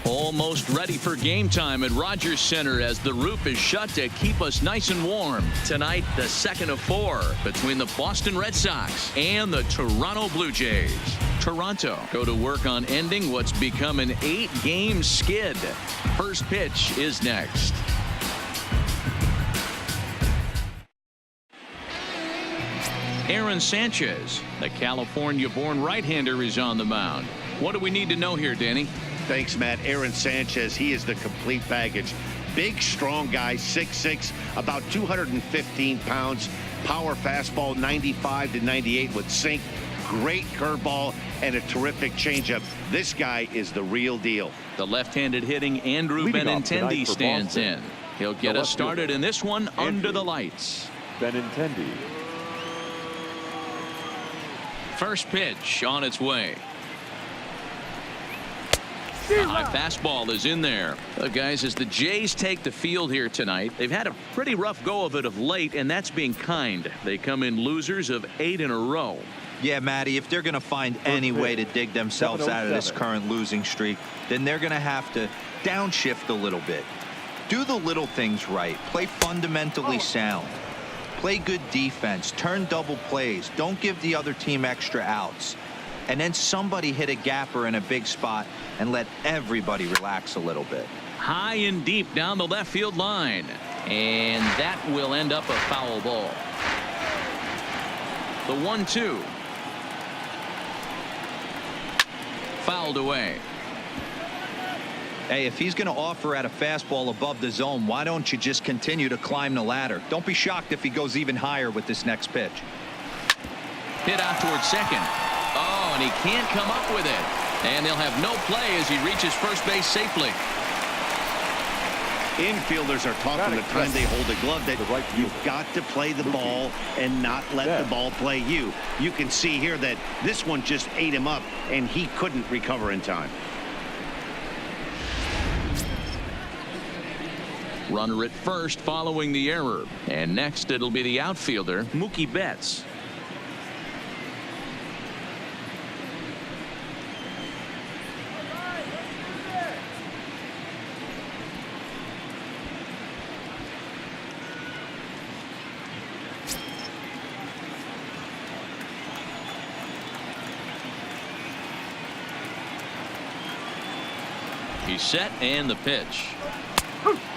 Almost ready for game time at Rogers Center as the roof is shut to keep us nice and warm. Tonight, the second of 4 between the Boston Red Sox and the Toronto Blue Jays. Toronto go to work on ending what's become an 8-game skid. First pitch is next. Aaron Sanchez, the California-born right-hander, is on the mound. What do we need to know here, Danny? Thanks, Matt. Aaron Sanchez, he is the complete package. Big, strong guy, 6'6", about 215 pounds. Power fastball, 95 to 98 with sink. Great curveball and a terrific changeup. This guy is the real deal. The left-handed hitting Andrew Benintendi stands in. He'll get us started in this one under the lights. Benintendi. First pitch on its way. A high fastball is in there. Guys, as the Jays take the field here tonight, they've had a pretty rough go of it of late, and that's being kind. They come in losers of 8 in a row. Yeah, Matty, if they're going to find any way to dig themselves out of this current losing streak, then they're going to have to downshift a little bit. Do the little things right. Play fundamentally sound. Play good defense. Turn double plays. Don't give the other team extra outs. And then somebody hit a gapper in a big spot and let everybody relax a little bit. High and deep down the left field line. And that will end up a foul ball. The 1-2. Fouled away. Hey, if he's going to offer at a fastball above the zone, why don't you just continue to climb the ladder? Don't be shocked if he goes even higher with this next pitch. Hit out towards second. Oh, and he can't come up with it. And they'll have no play as he reaches first base safely. Infielders are taught from the time they hold a glove that you've got to play the ball and not let the ball play you. You can see here that this one just ate him up, and he couldn't recover in time. Runner at first following the error. And next it'll be the outfielder, Mookie Betts. He's set, and the pitch.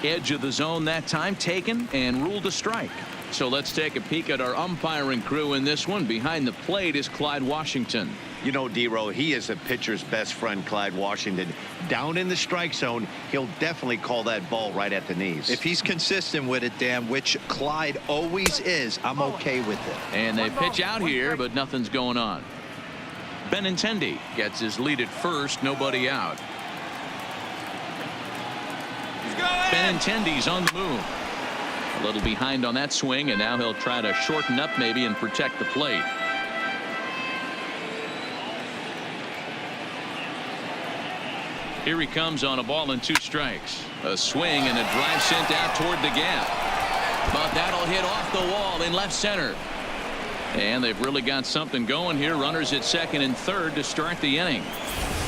Edge of the zone that time taken and ruled a strike. So let's take a peek at our umpiring crew in this one. Behind the plate is Clyde Washington. You know, D-Row, he is a pitcher's best friend, Clyde Washington. Down in the strike zone, he'll definitely call that ball right at the knees. If he's consistent with it, Dan, which Clyde always is, I'm okay with it. And they pitch out here, but nothing's going on. Benintendi gets his lead at first, nobody out. Benintendi's on the move. A little behind on that swing, and now he'll try to shorten up maybe and protect the plate. Here he comes on a ball and 2 strikes. A swing and a drive sent out toward the gap. But that'll hit off the wall in left center. And they've really got something going here. Runners at second and third to start the inning.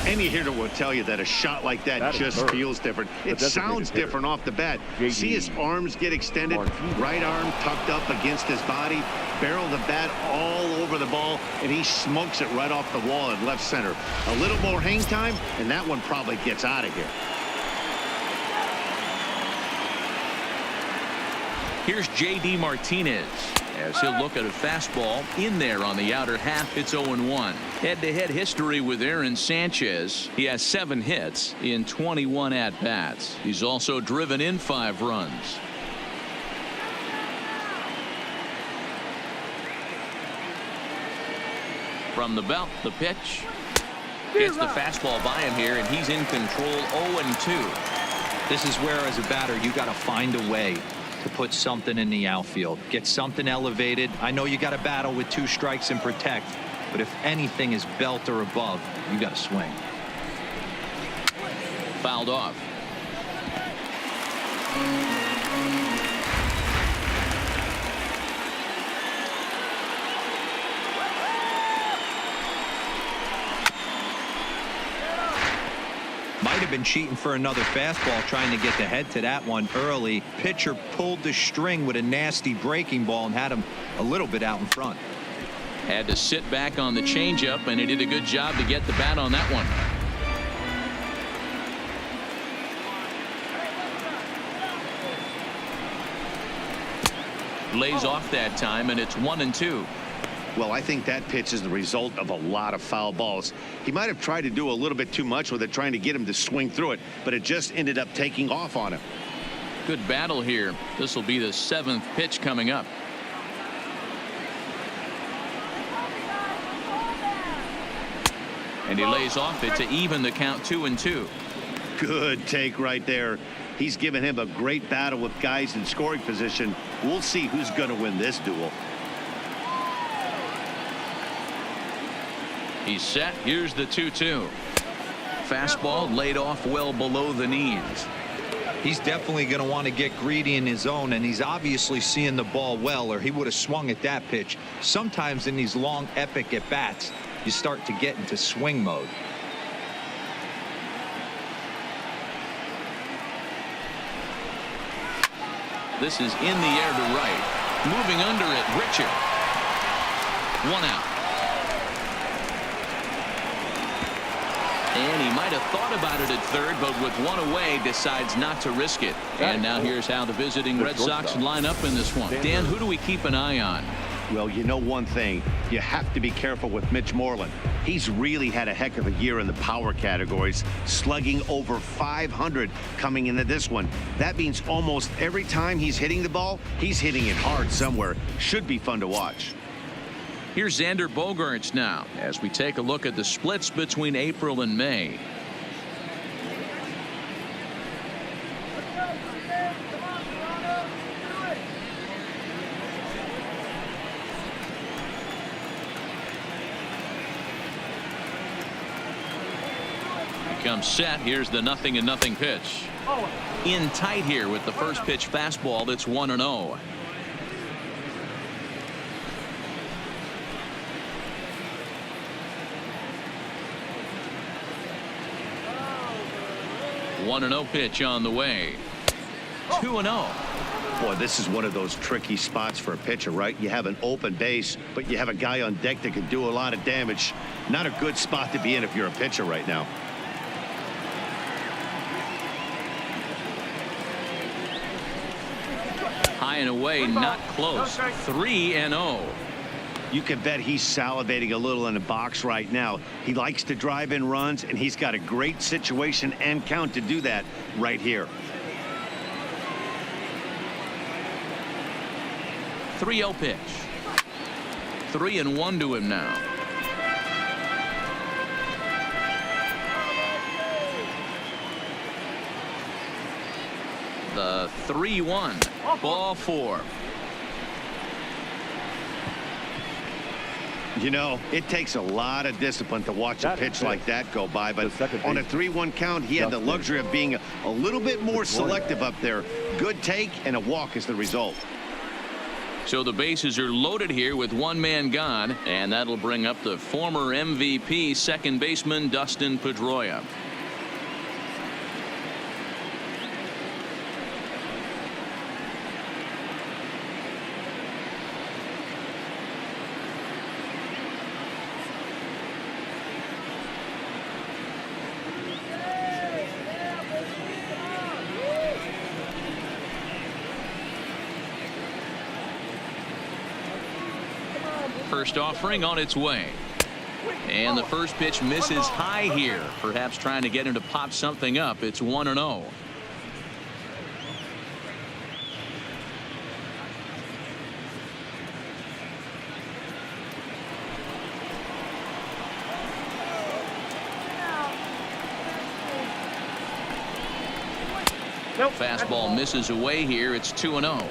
Any hitter will tell you that a shot like that just feels different. It sounds different off the bat. See his arms get extended, right arm tucked up against his body, barrel the bat all over the ball, and he smokes it right off the wall in left center. A little more hang time, and that one probably gets out of here. Here's J.D. Martinez as he'll look at a fastball in there on the outer half. It's 0-1. Head-to-head history with Aaron Sanchez. He has 7 hits in 21 at-bats. He's also driven in 5 runs. From the belt, the pitch. Gets the fastball by him here, and he's in control. 0-2. This is where, as a batter, you got to find a way to put something in the outfield, get something elevated. I know you got to battle with 2 strikes and protect, but if anything is belt or above, you got to swing. Fouled off. might have been cheating for another fastball, trying to get the head to that one early. Pitcher pulled the string with a nasty breaking ball and had him a little bit out in front. Had to sit back on the changeup, and he did a good job to get the bat on that one. Lays off that time, and it's 1-2. Well, I think that pitch is the result of a lot of foul balls. He might have tried to do a little bit too much with it, trying to get him to swing through it, but it just ended up taking off on him. Good battle here. This will be the 7th pitch coming up. And he lays off it to even the count 2-2. Good take right there. He's given him a great battle with guys in scoring position. We'll see who's going to win this duel. He's set. Here's the 2-2. Fastball laid off well below the knees. He's definitely going to want to get greedy in his zone, and he's obviously seeing the ball well, or he would have swung at that pitch. Sometimes in these long epic at bats, you start to get into swing mode. This is in the air to right. Moving under it, Richard. 1 out. And he might have thought about it at third, but with 1 away, decides not to risk it. And now here's how the visiting Red Sox line up in this one. Dan, who do we keep an eye on? Well, you know one thing. You have to be careful with Mitch Moreland. He's really had a heck of a year in the power categories, slugging over 500 coming into this one. That means almost every time he's hitting the ball, he's hitting it hard somewhere. Should be fun to watch. Here's Xander Bogaerts now as we take a look at the splits between April and May. Comes set. Here's the 0-0 pitch. In tight here with the first pitch fastball. That's 1-0. One 1-0 pitch on the way. 2-0. Boy, this is one of those tricky spots for a pitcher, right? You have an open base, but you have a guy on deck that can do a lot of damage. Not a good spot to be in if you're a pitcher right now. High and away, not close. 3-0. You can bet he's salivating a little in the box right now. He likes to drive in runs, and he's got a great situation and count to do that right here. 3-0 pitch. 3-1 to him now. The 3-1. Ball 4. You know, it takes a lot of discipline to watch a pitch like that go by, but on a 3-1 count, he had the luxury of being a little bit more selective up there. Good take and a walk is the result. So the bases are loaded here with 1 man gone, and that'll bring up the former MVP second baseman Dustin Pedroia. First offering on its way. And the first pitch misses high here. Perhaps trying to get him to pop something up. It's 1-0. Fastball misses away here. It's 2-0.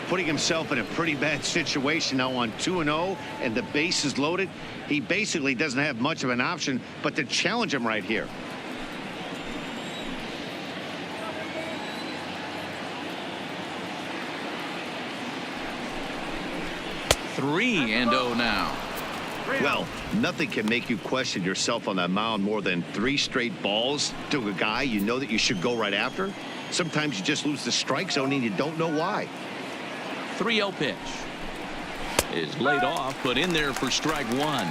Putting himself in a pretty bad situation now on 2-0 and the base is loaded. He basically doesn't have much of an option but to challenge him right here. Well, nothing can make you question yourself on that mound more than 3 straight balls to a guy you know that you should go right after. Sometimes you just lose the strike zone and you don't know why. 3-0 pitch is laid off, but in there for strike 1.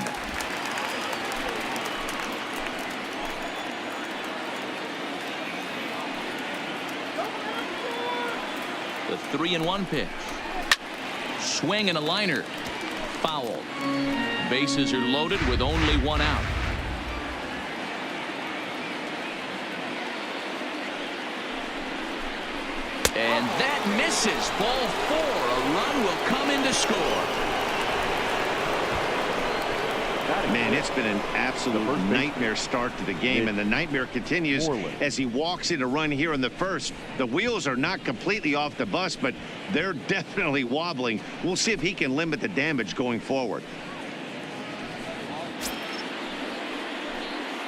The 3-1 pitch. Swing and a liner. Foul. Bases are loaded with only 1 out. And that misses. Ball 4. A run will come in to score. Man, it's been an absolute nightmare start to the game, and the nightmare continues as he walks in a run here in the first. The wheels are not completely off the bus, but they're definitely wobbling. We'll see if he can limit the damage going forward.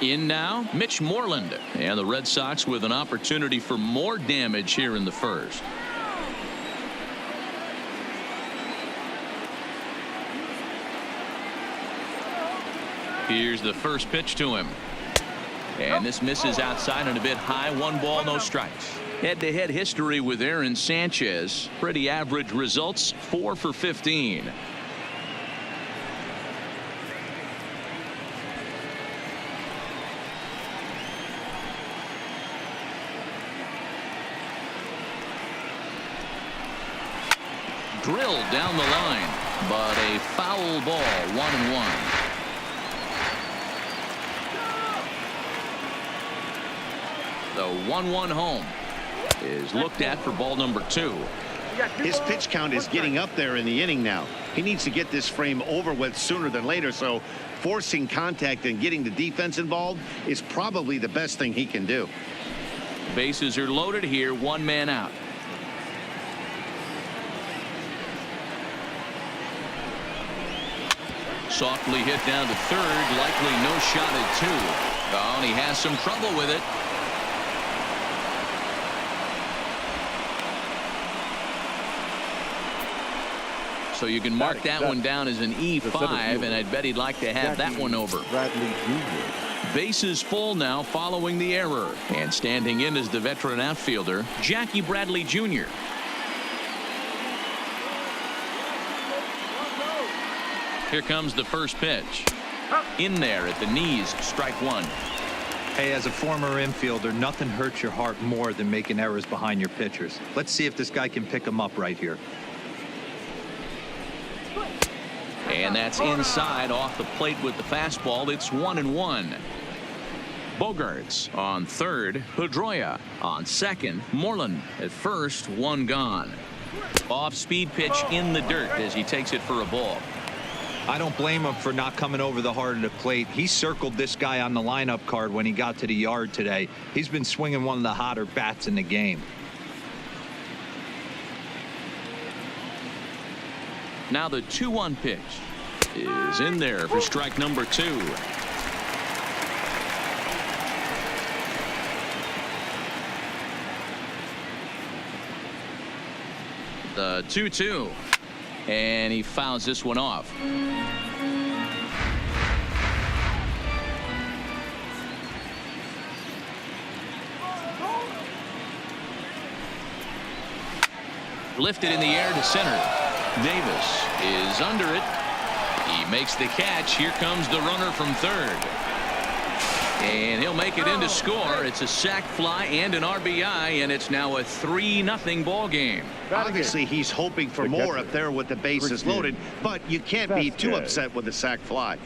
In now, Mitch Moreland, and the Red Sox with an opportunity for more damage here in the first. Here's the first pitch to him. And this misses outside and a bit high. 1 ball, no strikes. Head-to-head history with Aaron Sanchez. Pretty average results, 4 for 15. Drilled down the line, but a foul ball, 1-1. The 1-1 home is looked at for ball number 2. His pitch count is getting up there in the inning now. He needs to get this frame over with sooner than later, so forcing contact and getting the defense involved is probably the best thing he can do. Bases are loaded here, 1 man out. Softly hit down to third, likely no shot at 2. Oh, and he has some trouble with it. So you can mark that one down as an E5, and I'd bet he'd like to have that one over. Bases full now following the error. And standing in is the veteran outfielder, Jackie Bradley Jr. Here comes the first pitch. In there at the knees, strike 1. Hey, as a former infielder, nothing hurts your heart more than making errors behind your pitchers. Let's see if this guy can pick them up right here. And that's inside off the plate with the fastball. It's 1-1. Bogarts on third. Pedroia on second. Moreland at first. 1 gone. Off speed pitch in the dirt as he takes it for a ball. I don't blame him for not coming over the heart of the plate. He circled this guy on the lineup card when he got to the yard today. He's been swinging one of the hotter bats in the game. Now the 2-1 pitch is in there for strike number 2. The 2-2, and he fouls this one off. Lifted in the air to center. Davis is under it. He makes the catch. Here comes the runner from third. And he'll make it in to score. It's a sac fly and an RBI, and it's now a 3-0 ball game. Obviously, he's hoping for more up there with the bases loaded, but you can't be too upset with the sac fly.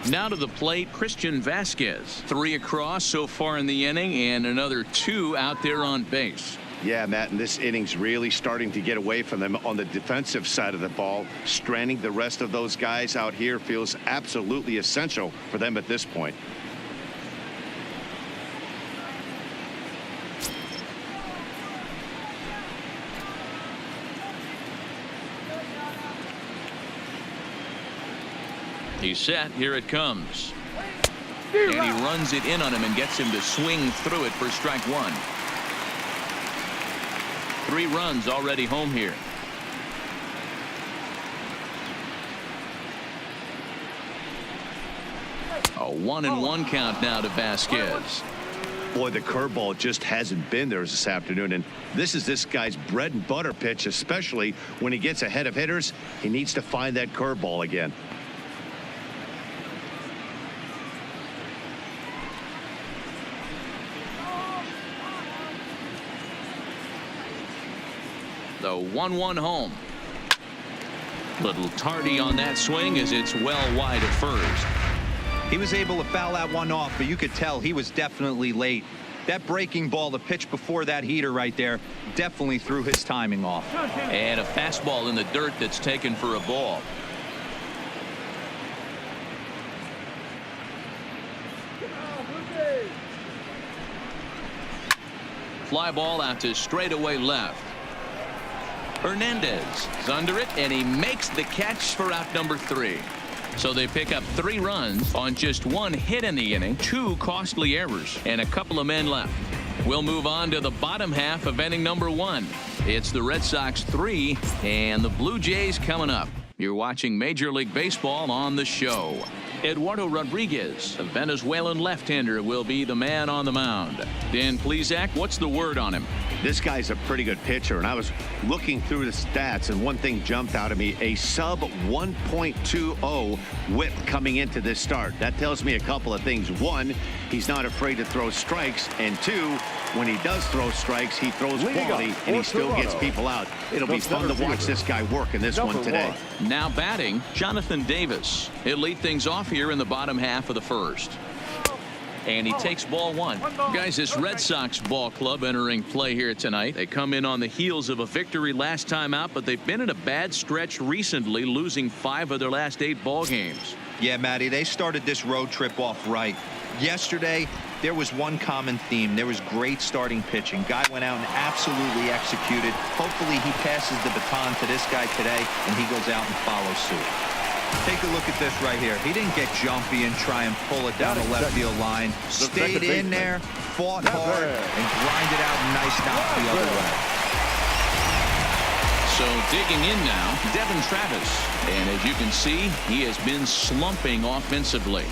Now to the plate, Christian Vasquez. 3 across so far in the inning, and another 2 out there on base. Yeah, Matt, and this inning's really starting to get away from them on the defensive side of the ball. Stranding the rest of those guys out here feels absolutely essential for them at this point. He's set. Here it comes. And he runs it in on him and gets him to swing through it for strike 1. 3 runs already home here. A 1-1 count now to Vasquez. Boy, the curveball just hasn't been there this afternoon, and this is this guy's bread and butter pitch, especially when he gets ahead of hitters. He needs to find that curveball again. The 1-1 home. Little tardy on that swing as it's well wide of first. He was able to foul that one off, but you could tell he was definitely late. That breaking ball, the pitch before that heater right there, definitely threw his timing off. And a fastball in the dirt that's taken for a ball. Fly ball out to straightaway left. Hernandez is under it, and he makes the catch for out number 3. So they pick up 3 runs on just 1 hit in the inning, 2 costly errors, and a couple of men left. We'll move on to the bottom half of inning number 1. It's the Red Sox 3 and the Blue Jays coming up. You're watching Major League Baseball on the show. Eduardo Rodriguez, a Venezuelan left-hander, will be the man on the mound. Dan Plesac, what's the word on him? This guy's a pretty good pitcher, and I was looking through the stats, and one thing jumped out at me: a sub 1.20 whip coming into this start. That tells me a couple of things. 1, he's not afraid to throw strikes, and 2, when he does throw strikes, he throws quality, and he still gets people out. It'll be fun to watch this guy work in this one today. Now batting, Jonathan Davis. He'll lead things off here in the bottom half of the first. And he takes ball 1. Guys, this Red Sox ball club entering play here tonight. They come in on the heels of a victory last time out, but they've been in a bad stretch recently, losing 5 of their last 8 ball games. Yeah, Matty, they started this road trip off right. Yesterday, there was one common theme. There was great starting pitching. Guy went out and absolutely executed. Hopefully he passes the baton to this guy today, and he goes out and follows suit. Take a look at this right here. He didn't get jumpy and try and pull it down the left field line. Stayed in there, fought hard, and grinded out a nice knock the other way. So digging in now, Devin Travis. And as you can see, he has been slumping offensively.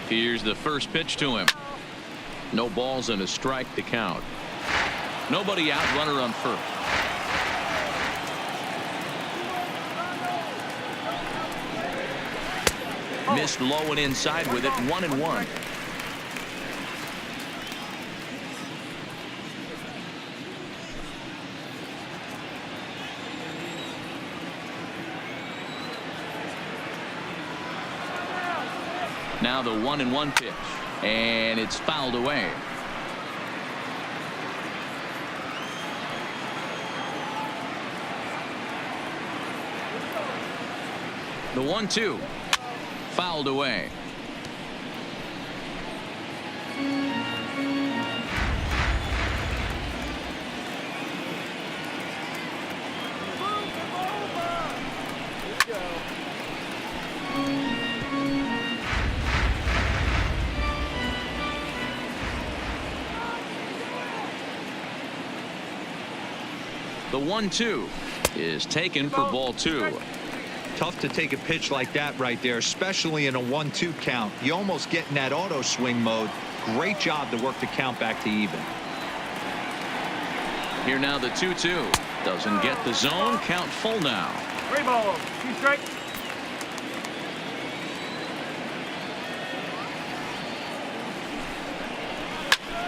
Here's the first pitch to him. No balls and a strike to count. Nobody out, runner on first. Missed low and inside with it, 1-1. Now the 1-1 pitch, and it's fouled away. The 1-2 fouled away. The 1-2 is taken for ball 2. Tough to take a pitch like that right there, especially in a 1-2 count. You almost get in that auto swing mode. Great job to work the count back to even. Here now the 2-2. Doesn't get the zone. Count full now. 3 balls, 2 strikes.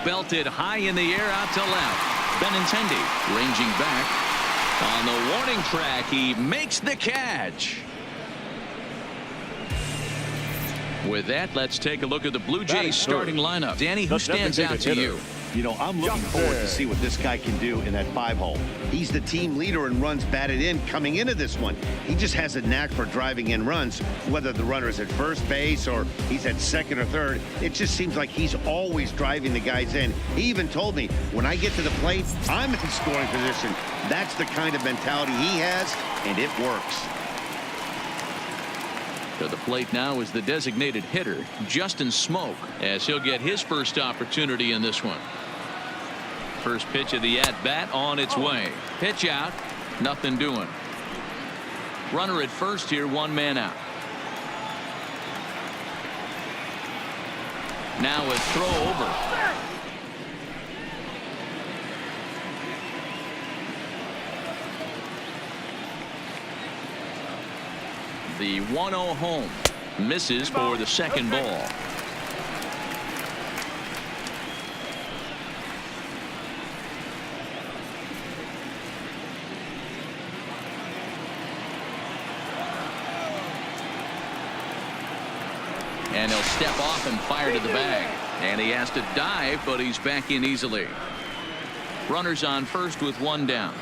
Belted high in the air out to left. Benintendi ranging back on the warning track. He makes the catch. With that, let's take a look at the Blue Jays starting lineup. Danny, who stands out to you? You know, I'm looking forward to see what this guy can do in that 5-hole. He's the team leader in runs batted in coming into this one. He just has a knack for driving in runs, whether the runner is at first base or he's at second or third. It just seems like he's always driving the guys in. He even told me, when I get to the plate, I'm in scoring position. That's the kind of mentality he has, and it works. To the plate now is the designated hitter, Justin Smoke, as he'll get his first opportunity in this one. First pitch of the at-bat on its way. Pitch out. Nothing doing. Runner at first here, one man out. Now a throw over. The 1-0 home. Misses for the second ball. And he'll step off and fire to the bag. And he has to dive, but he's back in easily. Runners on first with one down.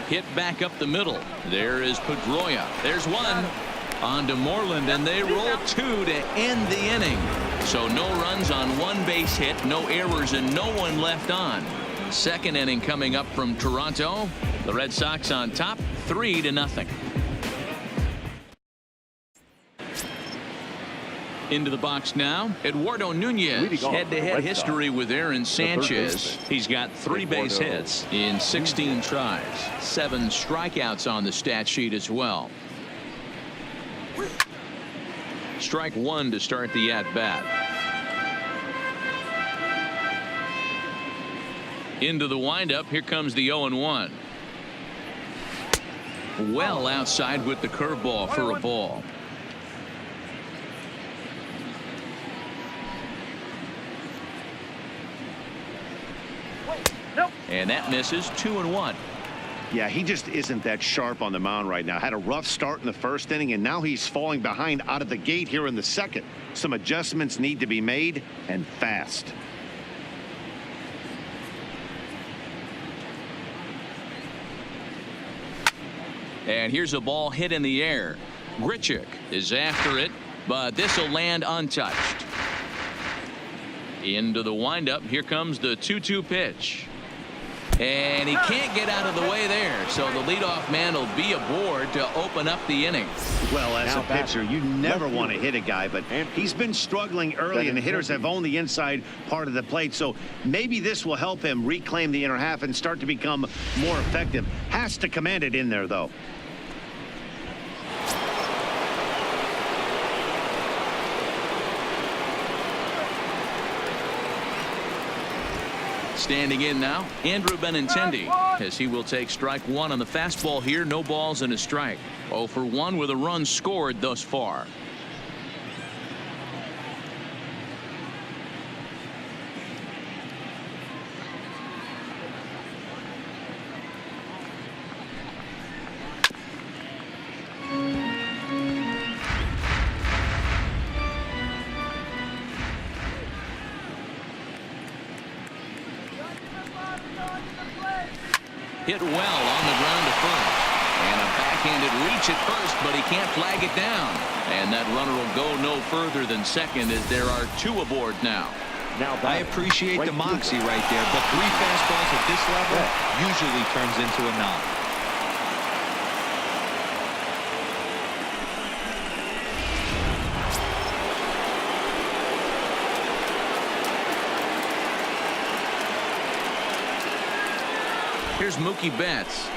Hit back up the middle. There is Pedroia. There's one. On to Moreland, and they roll two to end the inning. So no runs on one base hit, no errors, and no one left on. Second inning coming up from Toronto. The Red Sox on top 3-0. Into the box now, Eduardo Nunez. Head-to-head history with Aaron Sanchez. He's got 3 base hits in 16 tries. 7 strikeouts on the stat sheet as well. Strike one to start the at-bat. Into the windup. Here comes the 0-1. Well outside with the curveball for a ball. And that misses. 2-1. Yeah, he just isn't that sharp on the mound right now. Had a rough start in the first inning, and now he's falling behind out of the gate here in the second. Some adjustments need to be made, and fast. And here's a ball hit in the air. Grichuk is after it, but this will land untouched. Into the windup. Here comes the 2-2 pitch. And he can't get out of the way there. So the leadoff man will be aboard to open up the inning. Well, as a pitcher, you never want to hit a guy, but he's been struggling early, and the hitters have owned the inside part of the plate. So maybe this will help him reclaim the inner half and start to become more effective. Has to command it in there, though. Standing in now, Andrew Benintendi, as he will take strike one on the fastball here. No balls and a strike. 0 for 1 with a run scored thus far. Hit well on the ground to first. And a backhanded reach at first, but he can't flag it down. And that runner will go no further than second, as there are 2 aboard now. I appreciate the moxie right there, but 3 fastballs at this level usually turns into a knock. Here's Mookie Betts.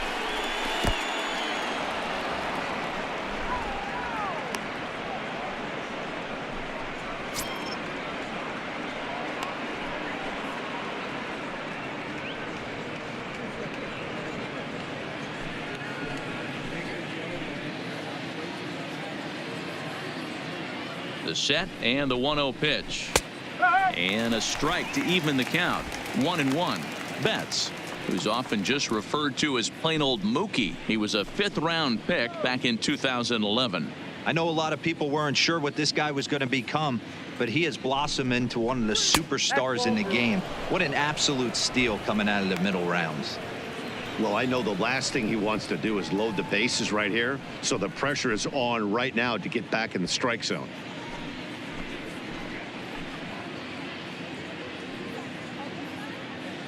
The set and the 1-0 pitch. And a strike to even the count. 1-1. Betts, who's often just referred to as plain old Mookie. He was a 5th round pick back in 2011. I know a lot of people weren't sure what this guy was going to become, but he has blossomed into one of the superstars in the game. What an absolute steal coming out of the middle rounds. Well, I know the last thing he wants to do is load the bases right here, so the pressure is on right now to get back in the strike zone.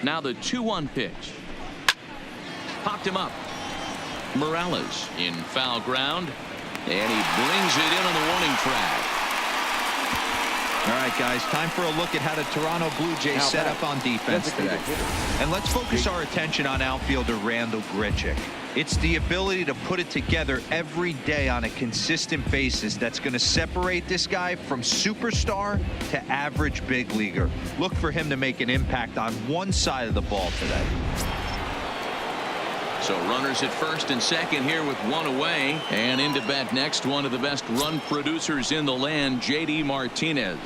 Now the 2-1 pitch. Popped him up. Morales in foul ground, and he brings it in on the warning track. All right, guys, time for a look at how the Toronto Blue Jays set up on defense today. And let's focus our attention on outfielder Randal Grichuk. It's the ability to put it together every day on a consistent basis that's going to separate this guy from superstar to average big leaguer. Look for him to make an impact on one side of the ball today. So runners at first and second here with one away, and into bat next, one of the best run producers in the land, J.D. Martinez.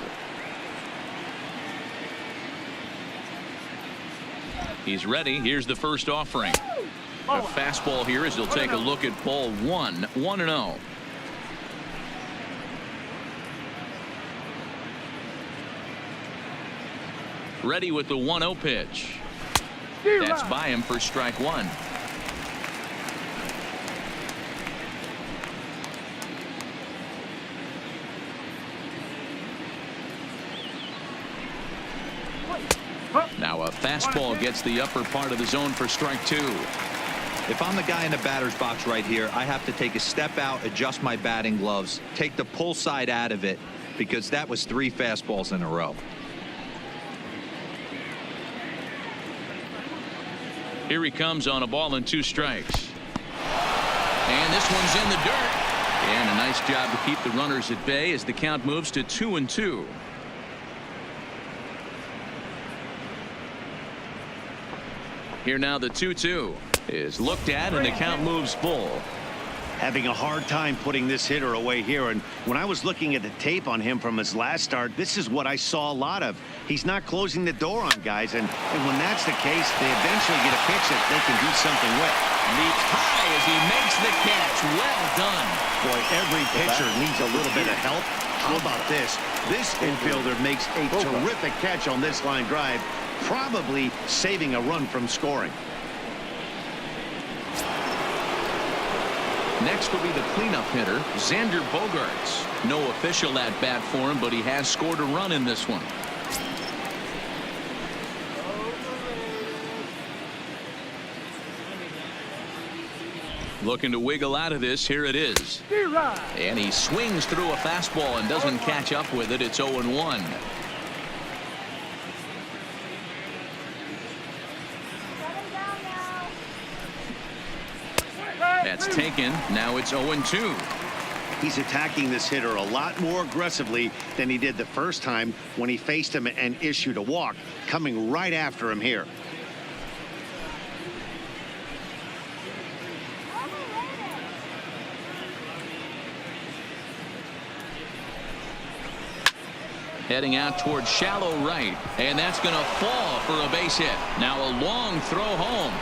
He's ready. Here's the first offering. A fastball here as he'll take a look at ball 1. 1-0. Ready with the 1-0 pitch. That's by him for strike 1. Now a fastball gets the upper part of the zone for strike 2. If I'm the guy in the batter's box right here, I have to take a step out, adjust my batting gloves, take the pull side out of it, because that was 3 fastballs in a row. Here he comes on a ball and 2 strikes. And this one's in the dirt. And a nice job to keep the runners at bay as the count moves to 2-2. Here now the 2-2 is looked at and the count moves full. Having a hard time putting this hitter away here, and when I was looking at the tape on him from his last start, this is what I saw a lot of. He's not closing the door on guys, and when that's the case, they eventually get a pitch that they can do something with. Leaps high as he makes the catch. Well done. Boy, every pitcher needs a little bit of help. How about this? This infielder makes a terrific catch on this line drive, probably saving a run from scoring. Next will be the cleanup hitter, Xander Bogaerts. No official at bat for him, but he has scored a run in this one. Looking to wiggle out of this. Here it is. And he swings through a fastball and doesn't catch up with it. It's 0-1. That's taken. Now it's 0-2. He's attacking this hitter a lot more aggressively than he did the first time when he faced him and issued a walk, coming right after him here. Heading out towards shallow right, and that's going to fall for a base hit. Now a long throw home,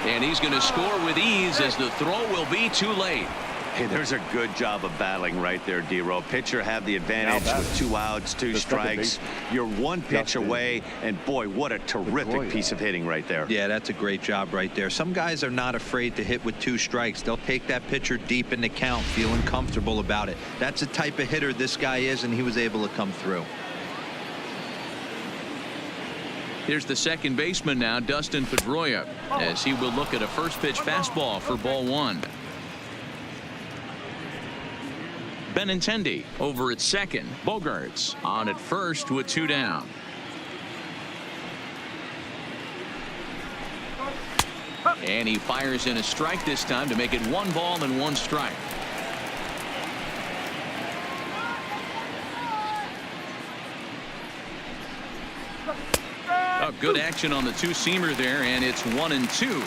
and he's going to score with ease as the throw will be too late. Hey, there's a good job of battling right there, D-Row. Pitcher have the advantage with 2 outs, 2 strikes. You're 1 pitch away, and boy, what a terrific piece of hitting right there. Yeah, that's a great job right there. Some guys are not afraid to hit with 2 strikes. They'll take that pitcher deep in the count, feeling comfortable about it. That's the type of hitter this guy is, and he was able to come through. Here's the second baseman now, Dustin Pedroia, as he will look at a first pitch fastball for ball 1. Benintendi over at second. Bogaerts on at first with 2 down. And he fires in a strike this time to make it 1 ball and 1 strike. Oh, good action on the 2-seamer there, and it's 1-2.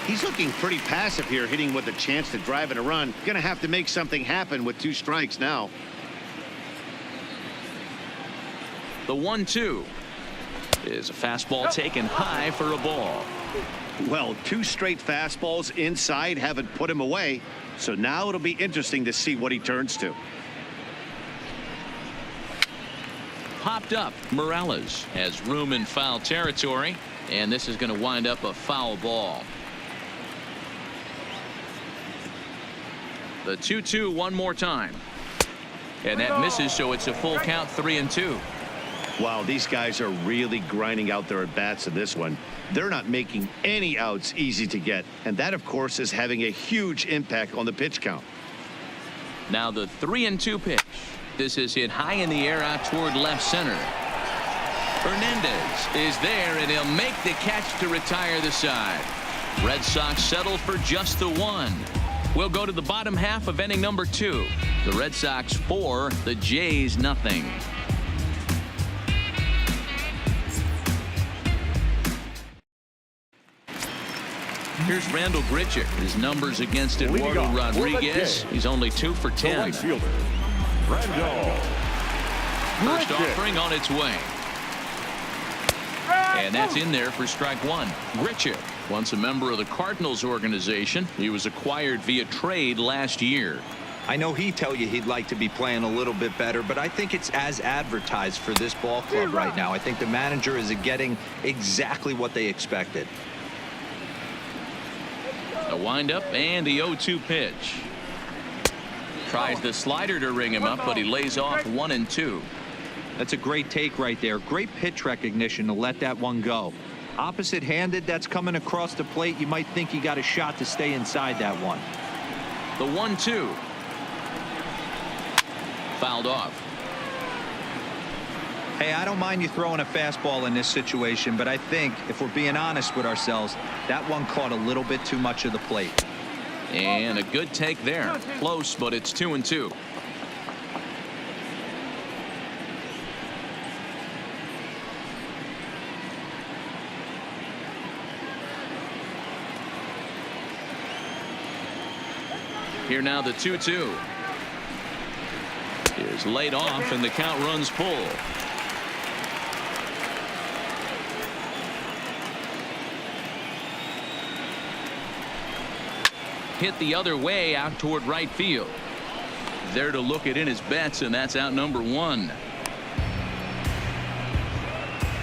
He's looking pretty passive here, hitting with a chance to drive in a run. Gonna have to make something happen with 2 strikes now. The 1-2 is a fastball taken high for a ball. Well, 2 straight fastballs inside haven't put him away, so now it'll be interesting to see what he turns to. Popped up. Morales has room in foul territory, and this is going to wind up a foul ball. The 2-2 one more time, and that misses, so it's a full count, 3-2. Wow, these guys are really grinding out their at-bats in this one. They're not making any outs easy to get, and that, of course, is having a huge impact on the pitch count. Now the 3-2 pitch. This is hit high in the air out toward left center. Hernandez is there, and he'll make the catch to retire the side. Red Sox settle for just the one. We'll go to the bottom half of inning number 2. The Red Sox 4, the Jays nothing. Here's Randall Grichuk. His numbers against Eduardo Rodriguez. He's only 2 for 10. Right fielder, Randall First Grichuk. offering on its way. And that's in there for strike 1. Grichuk, once a member of the Cardinals organization. He was acquired via trade last year. I know he'd tell you he'd like to be playing a little bit better, but I think it's as advertised for this ball club right now. I think the manager is getting exactly what they expected. A windup and the 0-2 pitch. Tries the slider to ring him up, but he lays off 1-2. That's a great take right there. Great pitch recognition to let that one go. Opposite handed, that's coming across the plate. You might think you got a shot to stay inside that one. The 1-2. Fouled off. Hey, I don't mind you throwing a fastball in this situation, but I think if we're being honest with ourselves, that one caught a little bit too much of the plate. And a good take there. Close, but it's 2-2. Here now the 2-2 is laid off, and the count runs full. Hit the other way out toward right field. There to look it in his bets, and that's out number 1.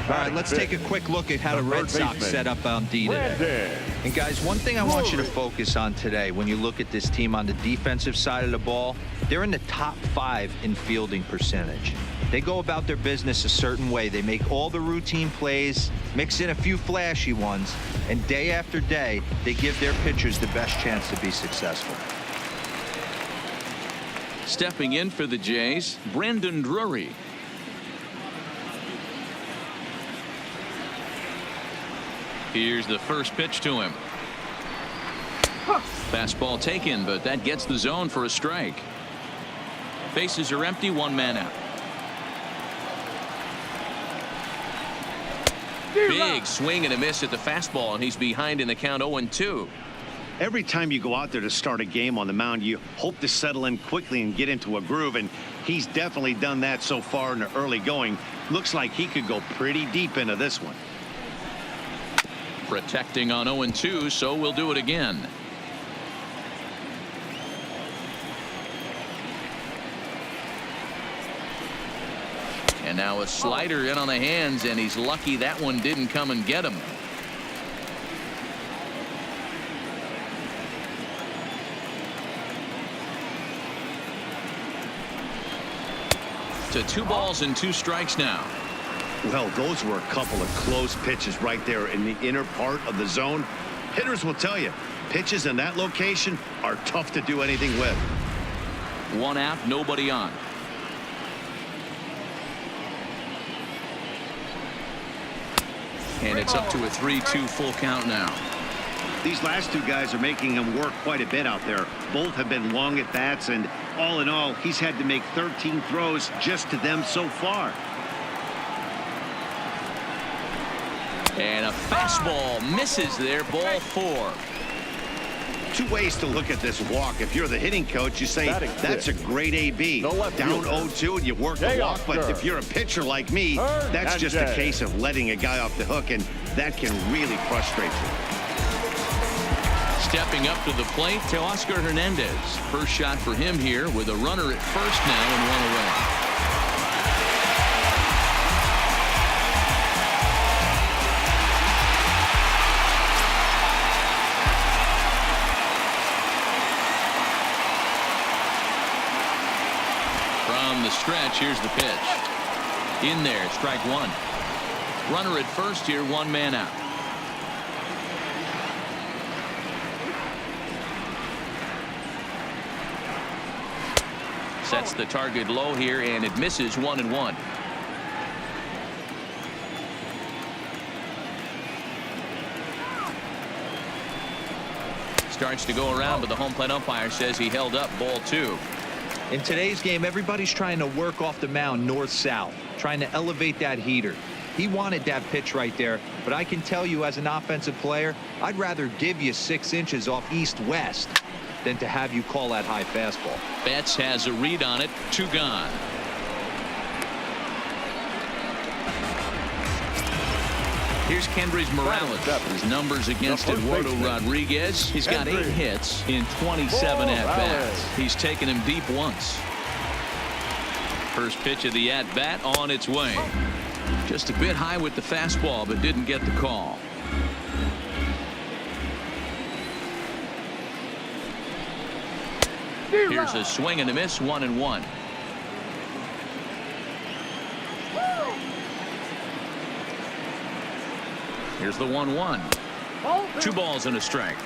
All right, let's take a quick look at how the Red Sox set up on D today. And guys, one thing I want you to focus on today when you look at this team on the defensive side of the ball, they're in the top 5 in fielding percentage. They go about their business a certain way. They make all the routine plays, mix in a few flashy ones, and day after day, they give their pitchers the best chance to be successful. Stepping in for the Jays, Brandon Drury. Here's the first pitch to him. Fastball taken, but that gets the zone for a strike. Bases are empty, 1 man out. Big swing and a miss at the fastball, and he's behind in the count 0-2. Every time you go out there to start a game on the mound, you hope to settle in quickly and get into a groove, and he's definitely done that so far in the early going. Looks like he could go pretty deep into this one. Protecting on 0-2, so we'll do it again. And now a slider in on the hands, and he's lucky that one didn't come and get him. To 2 balls and 2 strikes now. Well, those were a couple of close pitches right there in the inner part of the zone. Hitters will tell you, pitches in that location are tough to do anything with. 1 out, nobody on. And it's up to a 3-2 full count now. These last 2 guys are making him work quite a bit out there. Both have been long at bats, and all in all, he's had to make 13 throws just to them so far. And a fastball misses there, ball 4. 2 ways to look at this walk. If you're the hitting coach, you say that's a great AB. Down 0-2 and you work the walk. But if you're a pitcher like me, that's just a case of letting a guy off the hook, and that can really frustrate you. Stepping up to the plate to Oscar Hernandez. First shot for him here with a runner at first now and 1 away. From the stretch, here's the pitch. In there, strike one. Runner at first here, one man out. Sets the target low here, and it misses 1-1. Starts to go around, but the home plate umpire says he held up, ball 2. In today's game, everybody's trying to work off the mound north-south, trying to elevate that heater. He wanted that pitch right there, but I can tell you as an offensive player, I'd rather give you 6 inches off east-west than to have you call that high fastball. Betts has a read on it. 2 gone. Here's Kendrys Morales. His numbers against Eduardo Rodriguez. He's got 8 hits in 27 at-bats. He's taken him deep once. First pitch of the at-bat on its way. Just a bit high with the fastball, but didn't get the call. Here's a swing and a miss, 1-1. Here's the 1-1. 2 balls and a strike.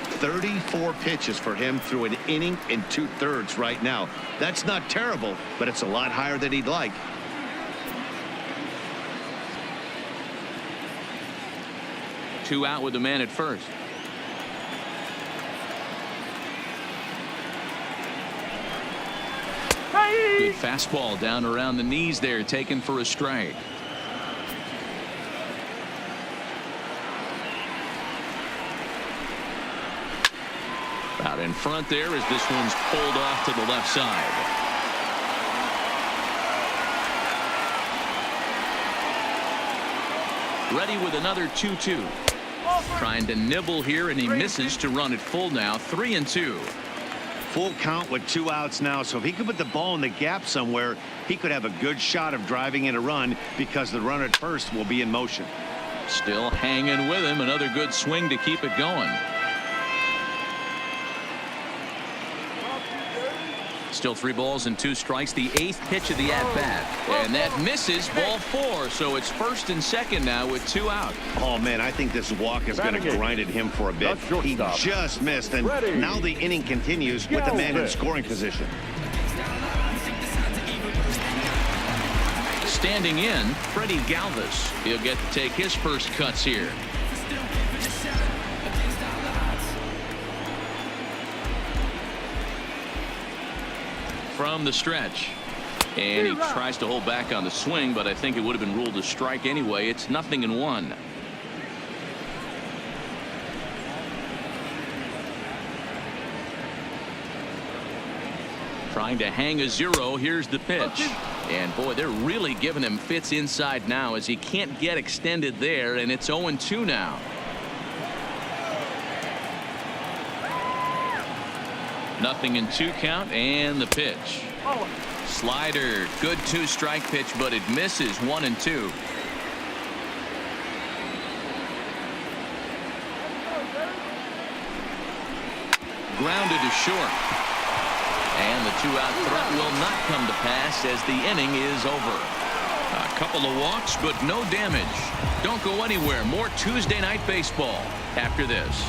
34 pitches for him through an inning and 2/3 right now. That's not terrible, but it's a lot higher than he'd like. Two out with the man at first. Good fastball down around the knees there, taken for a strike. Out in front there as this one's pulled off to the left side. Ready with another 2-2. Trying to nibble here, and he misses to run it full now. 3-2. Full count with 2 outs now, so if he could put the ball in the gap somewhere, he could have a good shot of driving in a run because the runner at first will be in motion. Still hanging with him. Another good swing to keep it going. Still 3 balls and 2 strikes. The 8th pitch of the at-bat, and that misses, ball 4. So it's first and second now with 2 out. Oh man, I think this walk is going to grind at him for a bit. He just missed, and now the inning continues with the man in scoring position. Standing in, Freddie Galvis. He'll get to take his first cuts here. From the stretch, and he tries to hold back on the swing, but I think it would have been ruled a strike anyway. It's 0-1. Trying to hang a 0. Here's the pitch, and boy, they're really giving him fits inside now as he can't get extended there, and it's 0-2 now. Nothing in 2 count, and the pitch. Slider, good 2-strike pitch, but it misses. 1-2. Grounded to short, and the 2-out threat will not come to pass as the inning is over. A couple of walks, but no damage. Don't go anywhere. More Tuesday Night Baseball after this.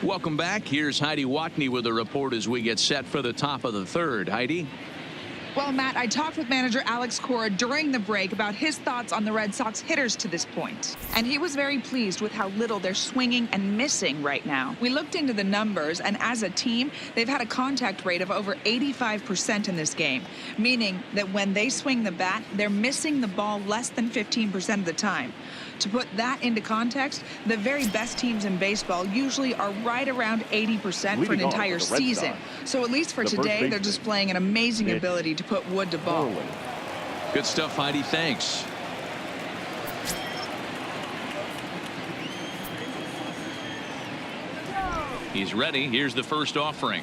Welcome back. Here's Heidi Watney with a report as we get set for the top of the 3rd. Heidi? Well, Matt, I talked with manager Alex Cora during the break about his thoughts on the Red Sox hitters to this point. And he was very pleased with how little they're swinging and missing right now. We looked into the numbers, and as a team, they've had a contact rate of over 85% in this game, meaning that when they swing the bat, they're missing the ball less than 15% of the time. To put that into context, the very best teams in baseball usually are right around 80% for an entire season. So at least for today, they're displaying an amazing ability to put wood to ball. Good stuff, Heidi. Thanks. He's ready. Here's the first offering.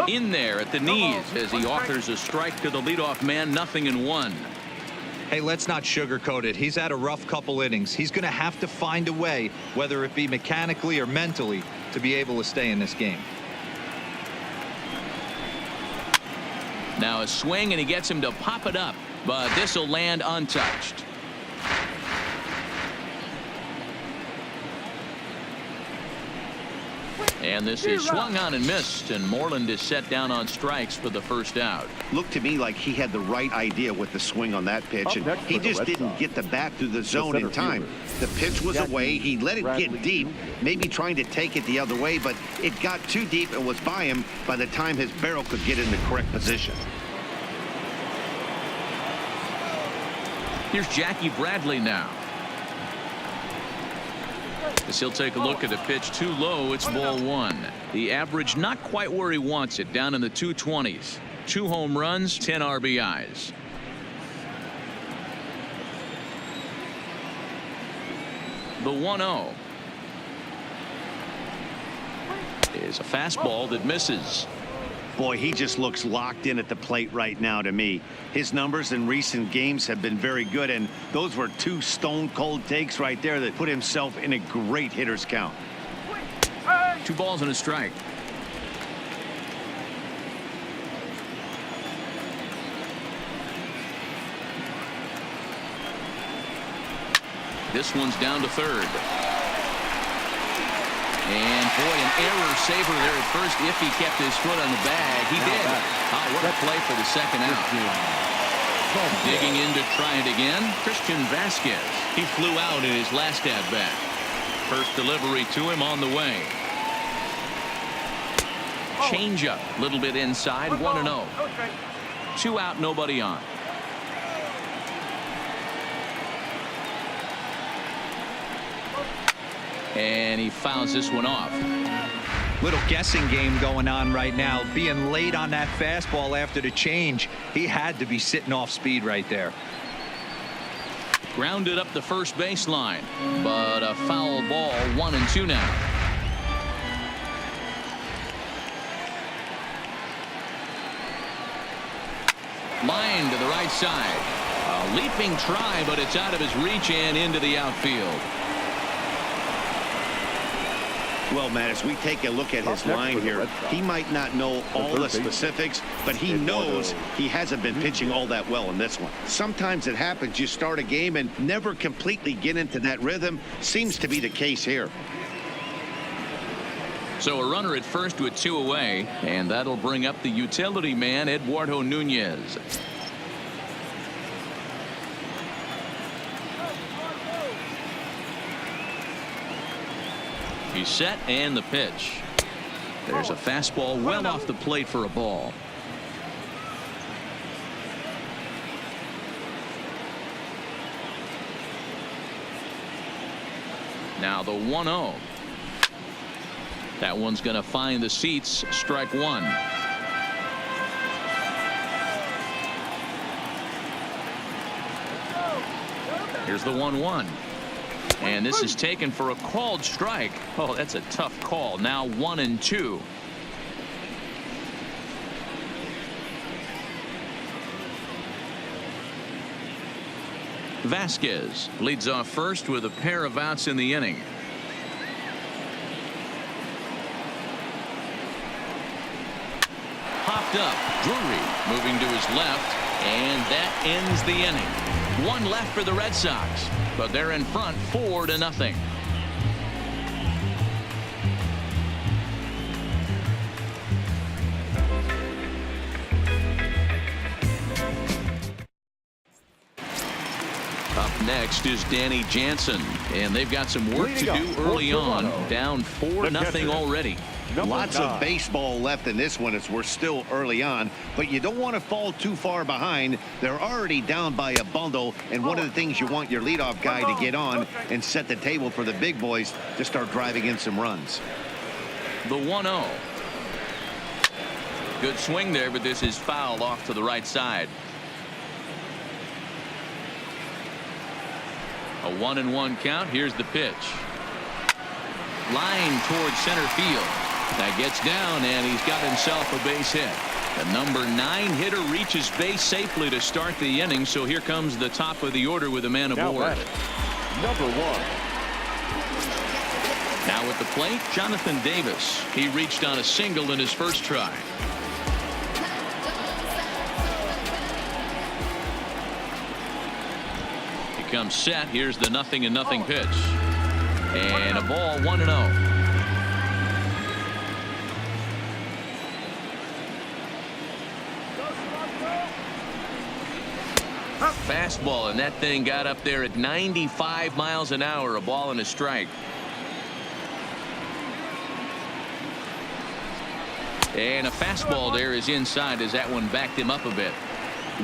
In there at the knees as he offers a strike to the leadoff man. 0-1. Hey, let's not sugarcoat it. He's had a rough couple innings. He's going to have to find a way, whether it be mechanically or mentally, to be able to stay in this game. Now a swing, and he gets him to pop it up, but this will land untouched. And this is swung on and missed, and Moreland is set down on strikes for the first out. Looked to me like he had the right idea with the swing on that pitch, and he just didn't get the bat through the zone in time. The pitch was away. He let it get deep, maybe trying to take it the other way, but it got too deep and was by him by the time his barrel could get in the correct position. Here's Jackie Bradley now. As he'll take a look at the pitch too low. It's ball one. The average not quite where he wants it, down in the 220s. 2 home runs, 10 RBIs. The 1-0 is a fastball that misses. Boy, he just looks locked in at the plate right now to me. His numbers in recent games have been very good, and those were 2 stone-cold takes right there that put himself in a great hitter's count. 2 balls and a strike. This one's down to third. And boy, an error saver there at first if he kept his foot on the bag. He did. Oh, what a play for the second out. Digging in to try it again, Christian Vasquez. He flew out in his last at-bat. First delivery to him on the way. Change-up, a little bit inside, 1-0. 2 out, nobody on. And he fouls this one off. Little guessing game going on right now. Being late on that fastball after the change. He had to be sitting off speed right there. Grounded up the first baseline, but a foul ball. 1-2 now. Line to the right side. A leaping try, but it's out of his reach and into the outfield. Well, Matt, as we take a look at his line here, he might not know all the specifics, but he knows he hasn't been pitching all that well in this one. Sometimes it happens. You start a game and never completely get into that rhythm. Seems to be the case here. So a runner at first with 2 away, and that'll bring up the utility man, Eduardo Nunez. He's set, and the pitch. There's a fastball well off the plate for a ball. Now the 1-0. That one's going to find the seats. Strike 1. Here's the 1-1. And this is taken for a called strike. Oh, that's a tough call. Now 1-2. Vasquez leads off first with a pair of outs in the inning. Popped up. Drury moving to his left, and that ends the inning. 1 left for the Red Sox, but they're in front 4-0. Up next is Danny Jansen, and they've got some work to do early on. Down 4-0 already. Lots of baseball left in this one as we're still early on, but you don't want to fall too far behind. They're already down by a bundle, and one of the things you want your leadoff guy to get on and set the table for the big boys to start driving in some runs. The 1-0. Good swing there, but this is foul off to the right side. A 1-1 count. Here's the pitch. Line towards center field. That gets down, and he's got himself a base hit. The number 9 hitter reaches base safely to start the inning, so here comes the top of the order with a man aboard. Number 1. Now at the plate, Jonathan Davis. He reached on a single in his first try. He comes set. Here's the 0-0 pitch. And a ball 1-0. Fastball, and that thing got up there at 95 miles an hour. A ball and a strike. And a fastball there is inside as that one backed him up a bit.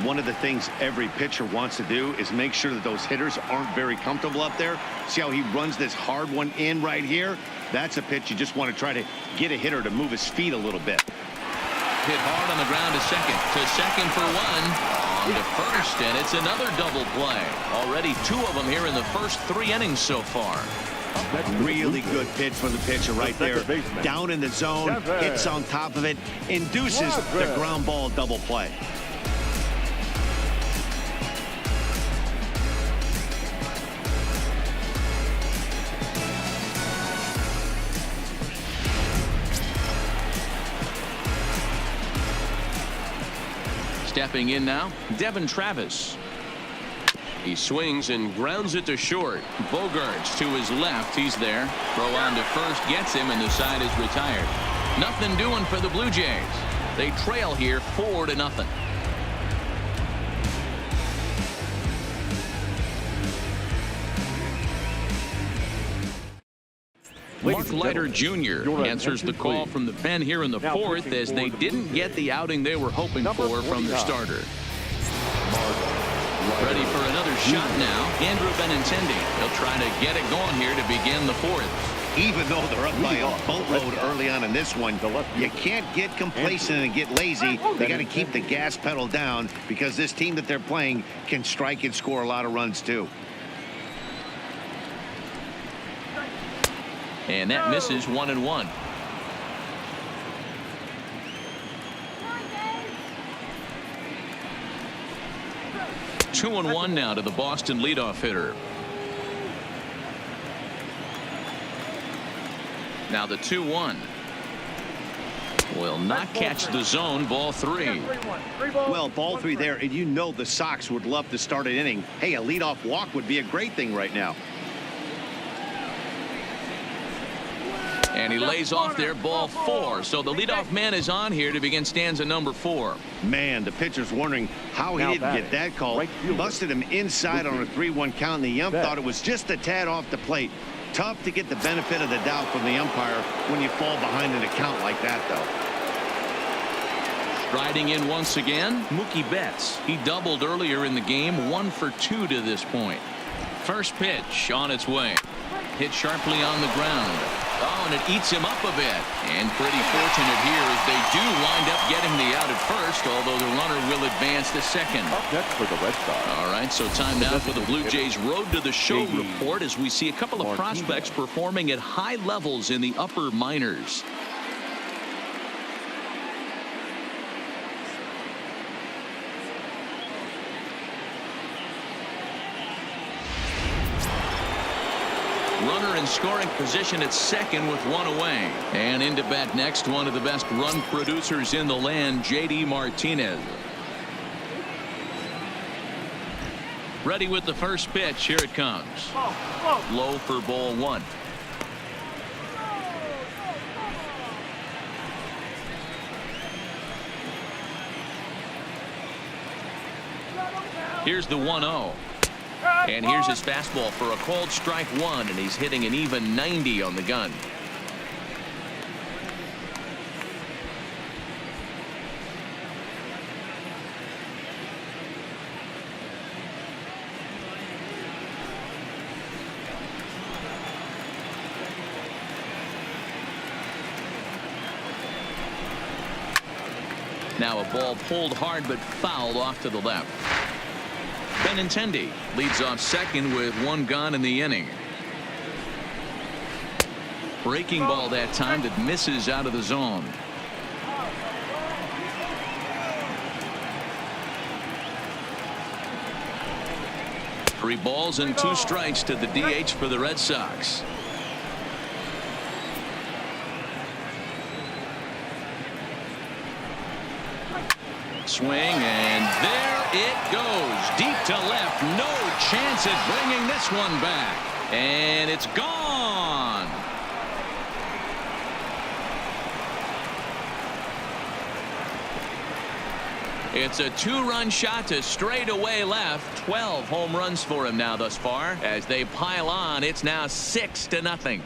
One of the things every pitcher wants to do is make sure that those hitters aren't very comfortable up there. See how he runs this hard one in right here? That's a pitch you just want to try to get a hitter to move his feet a little bit. Hit hard on the ground to second. To second for one. On to first, and it's another double play. Already 2 of them here in the first 3 innings so far. Really good pitch from the pitcher right there. Down in the zone, hits on top of it, induces the ground ball double play. Stepping in now, Devin Travis. He swings and grounds it to short. Bogarts to his left. He's there. Throw on to first gets him, and the side is retired. Nothing doing for the Blue Jays. They trail here 4-0. Mark Leiter Jr. answers the call from the pen here in the 4th as they didn't get the outing they were hoping for from their starter. Ready for another shot now, Andrew Benintendi. He'll try to get it going here to begin the 4th. Even though they're up by a boatload early on in this one, you can't get complacent and get lazy. They got to keep the gas pedal down because this team that they're playing can strike and score a lot of runs too. And that misses 1-1. Two and 1 now to the Boston leadoff hitter. Now the 2-1 will not catch the zone. Ball 3. Well, ball 3 there, and you know the Sox would love to start an inning. Hey, a leadoff walk would be a great thing right now. And he lays off there, ball 4. So the leadoff man is on here to begin stanza number 4. Man, the pitcher's wondering how he didn't get that call. Busted him inside on a 3-1 count, and the ump thought it was just a tad off the plate. Tough to get the benefit of the doubt from the umpire when you fall behind in a count like that, though. Striding in once again, Mookie Betts. He doubled earlier in the game, 1 for 2 to this point. First pitch on its way. Hit sharply on the ground. Oh, and it eats him up a bit. And pretty fortunate here as they do wind up getting the out at first, although the runner will advance to second. Up next for the Red Sox. All right, so time now for the Blue Jays Road to the Show report as we see a couple of prospects performing at high levels in the upper minors. Runner in scoring position at second with 1 away. And into bat next, one of the best run producers in the land, J.D. Martinez. Ready with the first pitch. Here it comes. Low for ball 1. Here's the 1-0. And here's his fastball for a called strike 1, and he's hitting an even 90 on the gun. Now a ball pulled hard but fouled off to the left. Benintendi leads off second with 1 gone in the inning. Breaking ball that time that misses out of the zone. 3 balls and 2 strikes to the DH for the Red Sox. Swing, and there it goes. Deep to left. No chance at bringing this one back. And it's gone. It's a 2-run shot to straightaway left. 12 home runs for him now thus far. As they pile on, it's now 6-0.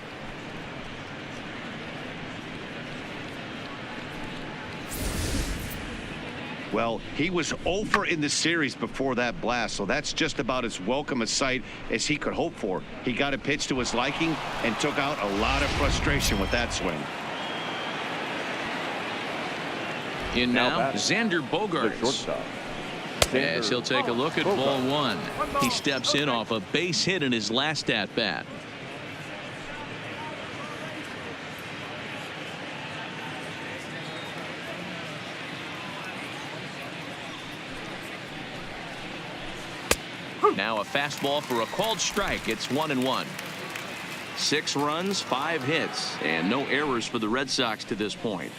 Well, he was 0 for in the series before that blast, so that's just about as welcome a sight as he could hope for. He got a pitch to his liking and took out a lot of frustration with that swing. In now, Xander Bogaerts. As he'll take a look at ball 1. He steps in off a base hit in his last at bat. Now a fastball for a called strike. It's 1-1. 6 runs, 5 hits, and no errors for the Red Sox to this point.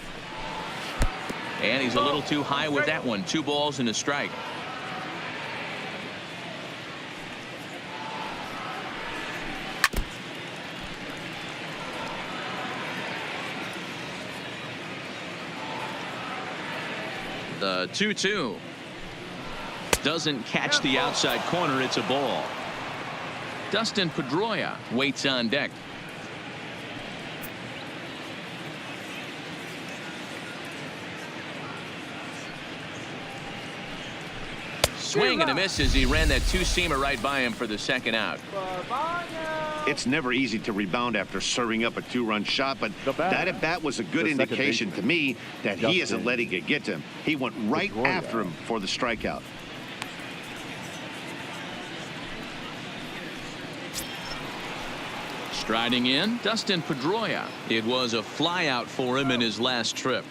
And he's a little too high with that one. 2 balls and a strike. The 2-2. Doesn't catch the outside corner. It's a ball. Dustin Pedroia waits on deck. Swing and a miss as he ran that 2-seamer right by him for the second out. It's never easy to rebound after serving up a 2-run shot, but that at bat was a good indication to me that he isn't letting it get to him. He went right after him for the strikeout. Striding in, Dustin Pedroia. It was a flyout for him in his last trip.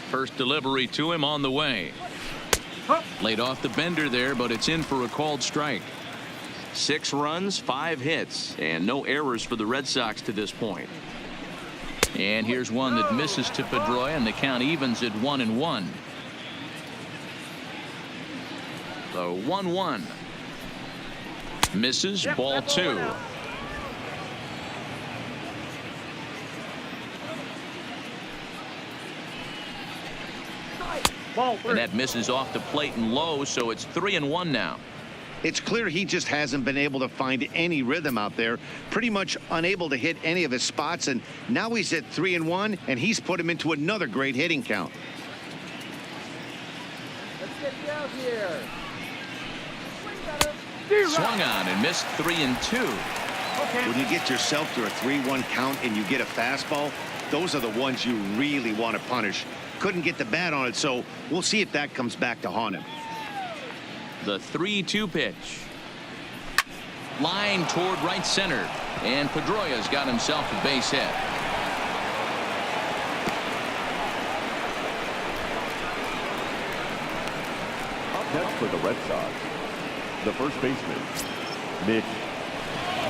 First delivery to him on the way. Laid off the bender there, but it's in for a called strike. 6 runs, 5 hits, and no errors for the Red Sox to this point. And here's one that misses to Pedroia, and the count evens at 1-1. The 1-1. Misses, ball 2. And that misses off the plate and low, so it's 3-1 now. It's clear he just hasn't been able to find any rhythm out there. Pretty much unable to hit any of his spots, and now he's at 3-1, and he's put him into another great hitting count. Let's get down here. Swung on and missed 3-2. When you get yourself to a 3-1 count and you get a fastball, those are the ones you really want to punish. Couldn't get the bat on it, so we'll see if that comes back to haunt him. The 3-2 pitch. Line toward right center, and Pedroia's got himself a base hit. Up next for the Red Sox, the first baseman, Mitch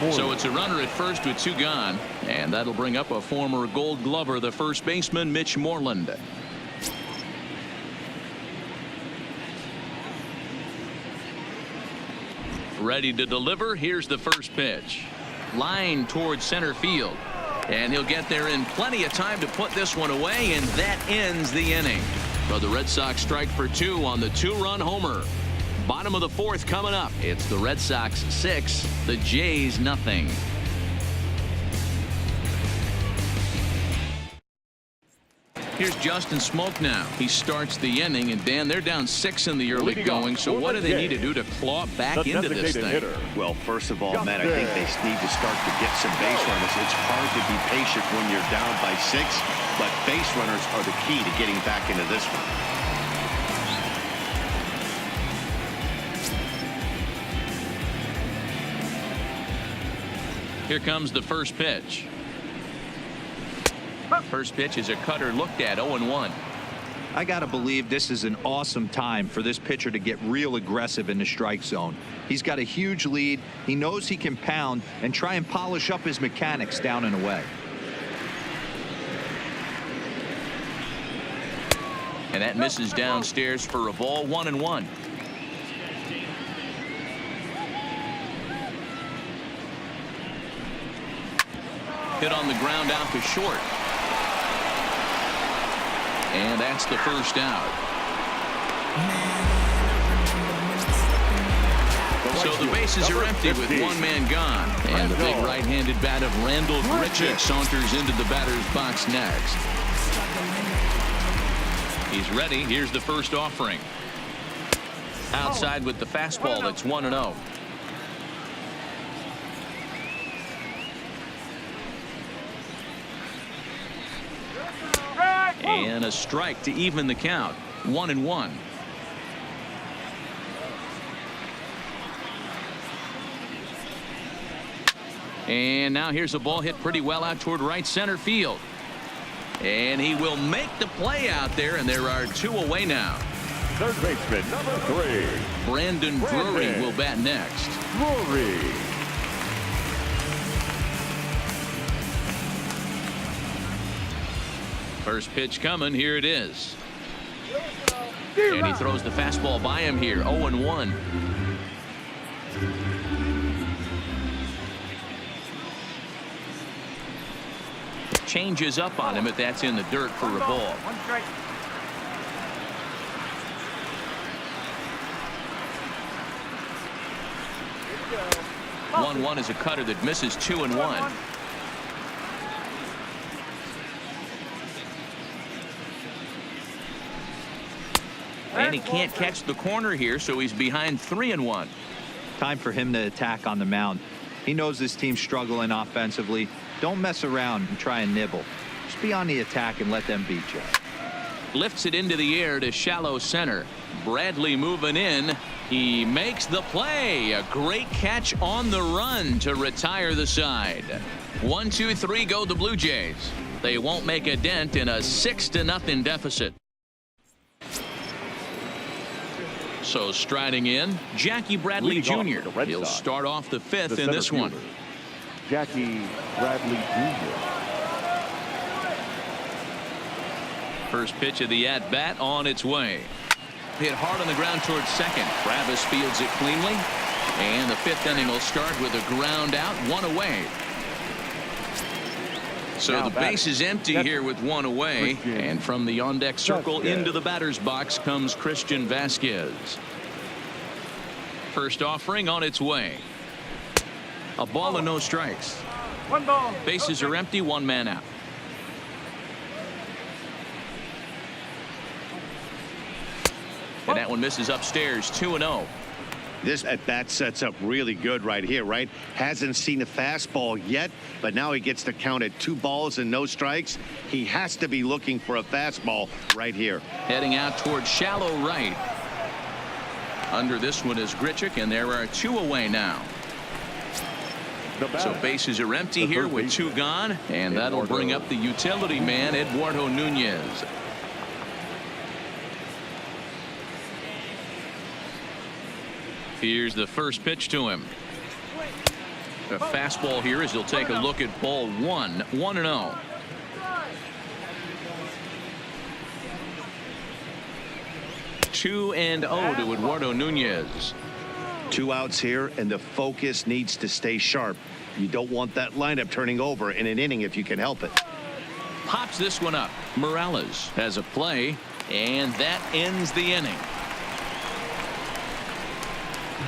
Moreland. So it's a runner at first with 2 gone, and that'll bring up a former Gold Glover, the first baseman, Mitch Moreland. Ready to deliver. Here's the first pitch. Line towards center field, and he'll get there in plenty of time to put this one away, and that ends the inning. So the Red Sox strike for 2 on the 2-run homer. Bottom of the 4th coming up. It's the Red Sox 6, the Jays nothing. Here's Justin Smoke now. He starts the inning, and Dan, they're down 6 in the early going, so what do they need to do to claw back into this thing? Well, first of all, Matt, I think they need to start to get some base runners. It's hard to be patient when you're down by 6, but base runners are the key to getting back into this one. Here comes the first pitch. First pitch is a cutter looked at. 0-1. I got to believe this is an awesome time for this pitcher to get real aggressive in the strike zone. He's got a huge lead. He knows he can pound and try and polish up his mechanics down and away. And that misses downstairs for a ball, 1-1. Hit on the ground out to short. And that's the first out. So the bases are empty with one man gone. And the big right-handed bat of Randall Grichuk saunters into the batter's box next. He's ready. Here's the first offering. Outside with the fastball. That's 1-0. And a strike to even the count. 1-1. And now here's a ball hit pretty well out toward right center field. And he will make the play out there, and there are 2 away now. Third baseman, number 3. Brandon Drury will bat next. Drury. First pitch coming. Here it is. And he throws the fastball by him here. 0-1. Changes up on him, but that's in the dirt for a ball. 1-1 is a cutter that misses 2-1. And he can't catch the corner here, so he's behind 3-1. Time for him to attack on the mound. He knows this team's struggling offensively. Don't mess around and try and nibble. Just be on the attack and let them beat you. Lifts it into the air to shallow center. Bradley moving in. He makes the play. A great catch on the run to retire the side. 1-2-3 go the Blue Jays. They won't make a dent in a 6-0 deficit. So striding in, Jackie Bradley Jr. He'll start off the 5th in this one. Jackie Bradley Jr. First pitch of the at-bat on its way. Hit hard on the ground towards second. Travis fields it cleanly. And the 5th inning will start with a ground out, 1 away. So now the base is empty here with 1 away. And from the on-deck circle into the batter's box comes Christian Vasquez. First offering on its way. A ball and no strikes. 1 ball. Bases are empty, 1 man out. And that one misses upstairs, 2-0. This at-bat sets up really good right here, right? Hasn't seen a fastball yet, but now he gets to count at 2 balls and no strikes. He has to be looking for a fastball right here. Heading out towards shallow right. Under this one is Grichuk, and there are 2 away now. So bases are empty here with 2 gone, and that'll bring up the utility man, Eduardo Nunez. Here's the first pitch to him. A fastball here as he'll take a look at ball 1. 1-0. Two and 0 to Eduardo Nunez. 2 outs here, and the focus needs to stay sharp. You don't want that lineup turning over in an inning if you can help it. Pops this one up. Morales has a play, and that ends the inning.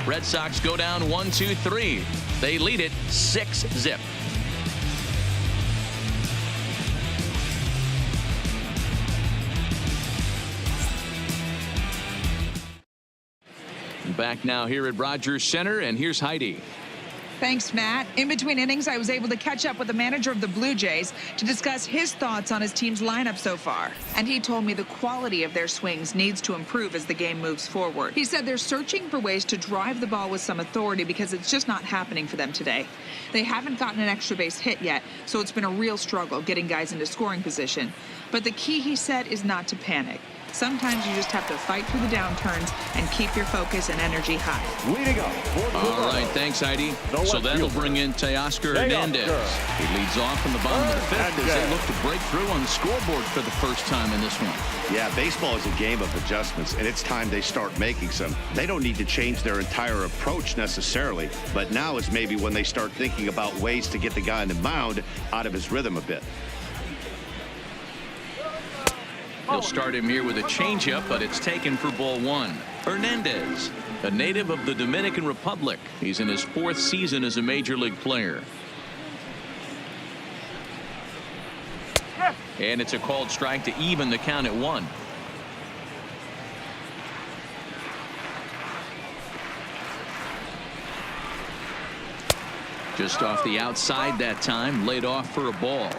Red Sox go down 1-2-3. They lead it 6-0. Back now here at Rogers Center, and here's Heidi. Thanks, Matt. In between innings, I was able to catch up with the manager of the Blue Jays to discuss his thoughts on his team's lineup so far. And he told me the quality of their swings needs to improve as the game moves forward. He said they're searching for ways to drive the ball with some authority because it's just not happening for them today. They haven't gotten an extra base hit yet, so it's been a real struggle getting guys into scoring position. But the key, he said, is not to panic. Sometimes you just have to fight through the downturns and keep your focus and energy high. Leading up for All right, thanks, Heidi. So that'll bring in Teoscar Hernandez. He leads off from the bottom of the fifth as they look to break through on the scoreboard for the first time in this one. Yeah, baseball is a game of adjustments, and it's time they start making some. They don't need to change their entire approach necessarily, but now is maybe when they start thinking about ways to get the guy on the mound out of his rhythm a bit. He'll start him here with a changeup, but it's taken for ball one. Hernandez, a native of the Dominican Republic. He's in his 4th season as a major league player. And it's a called strike to even the count at 1. Just off the outside that time, laid off for a ball.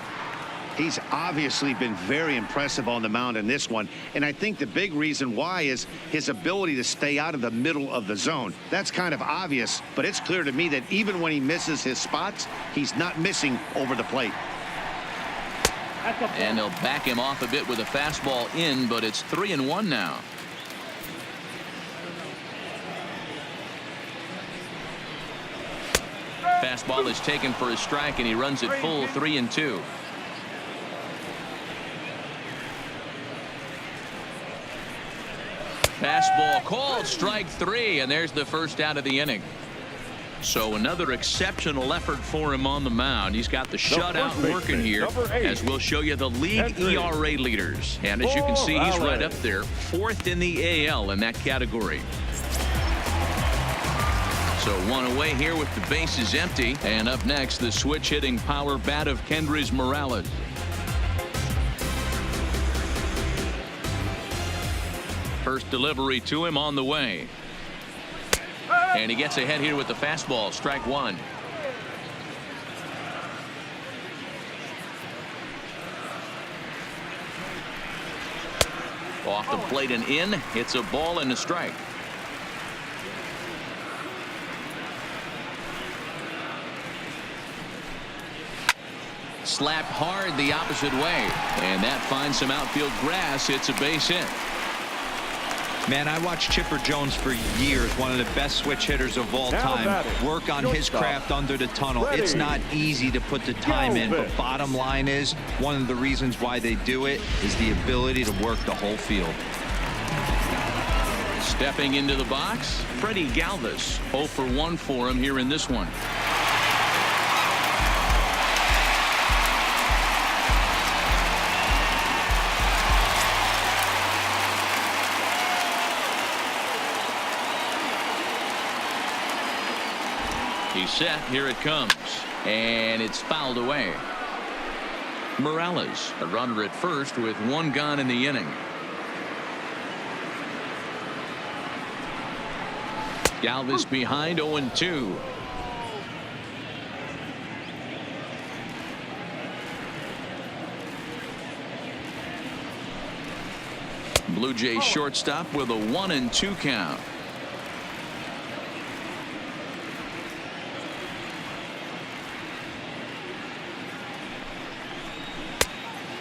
He's obviously been very impressive on the mound in this one, and I think the big reason why is his ability to stay out of the middle of the zone. That's kind of obvious, but it's clear to me that even when he misses his spots, he's not missing over the plate. And they'll back him off a bit with a fastball in, but it's 3-1 now. Fastball is taken for a strike, and he runs it full 3-2. Fastball called strike 3, and there's the first out of the inning. So another exceptional effort for him on the mound. He's got the shutout working here, as we'll show you the league ERA leaders. And as you can see, he's right up there, 4th in the AL in that category. So 1 away here with the bases empty. And up next, the switch-hitting power bat of Kendrys Morales. First delivery to him on the way. And he gets ahead here with the fastball, strike 1. Off the plate and in. It's a ball and a strike. Slapped hard the opposite way. And that finds some outfield grass. It's a base hit. Man, I watched Chipper Jones for years, one of the best switch hitters of all time, work on his craft under the tunnel. It's not easy to put the time in, but bottom line is, one of the reasons why they do it is the ability to work the whole field. Stepping into the box, Freddie Galvis. 0 for 1 for him here in this one. He's set. Here it comes. And it's fouled away. Morales, a runner at first with 1 gone in the inning. Galvis behind 0-2. Blue Jays shortstop with a 1-2 count.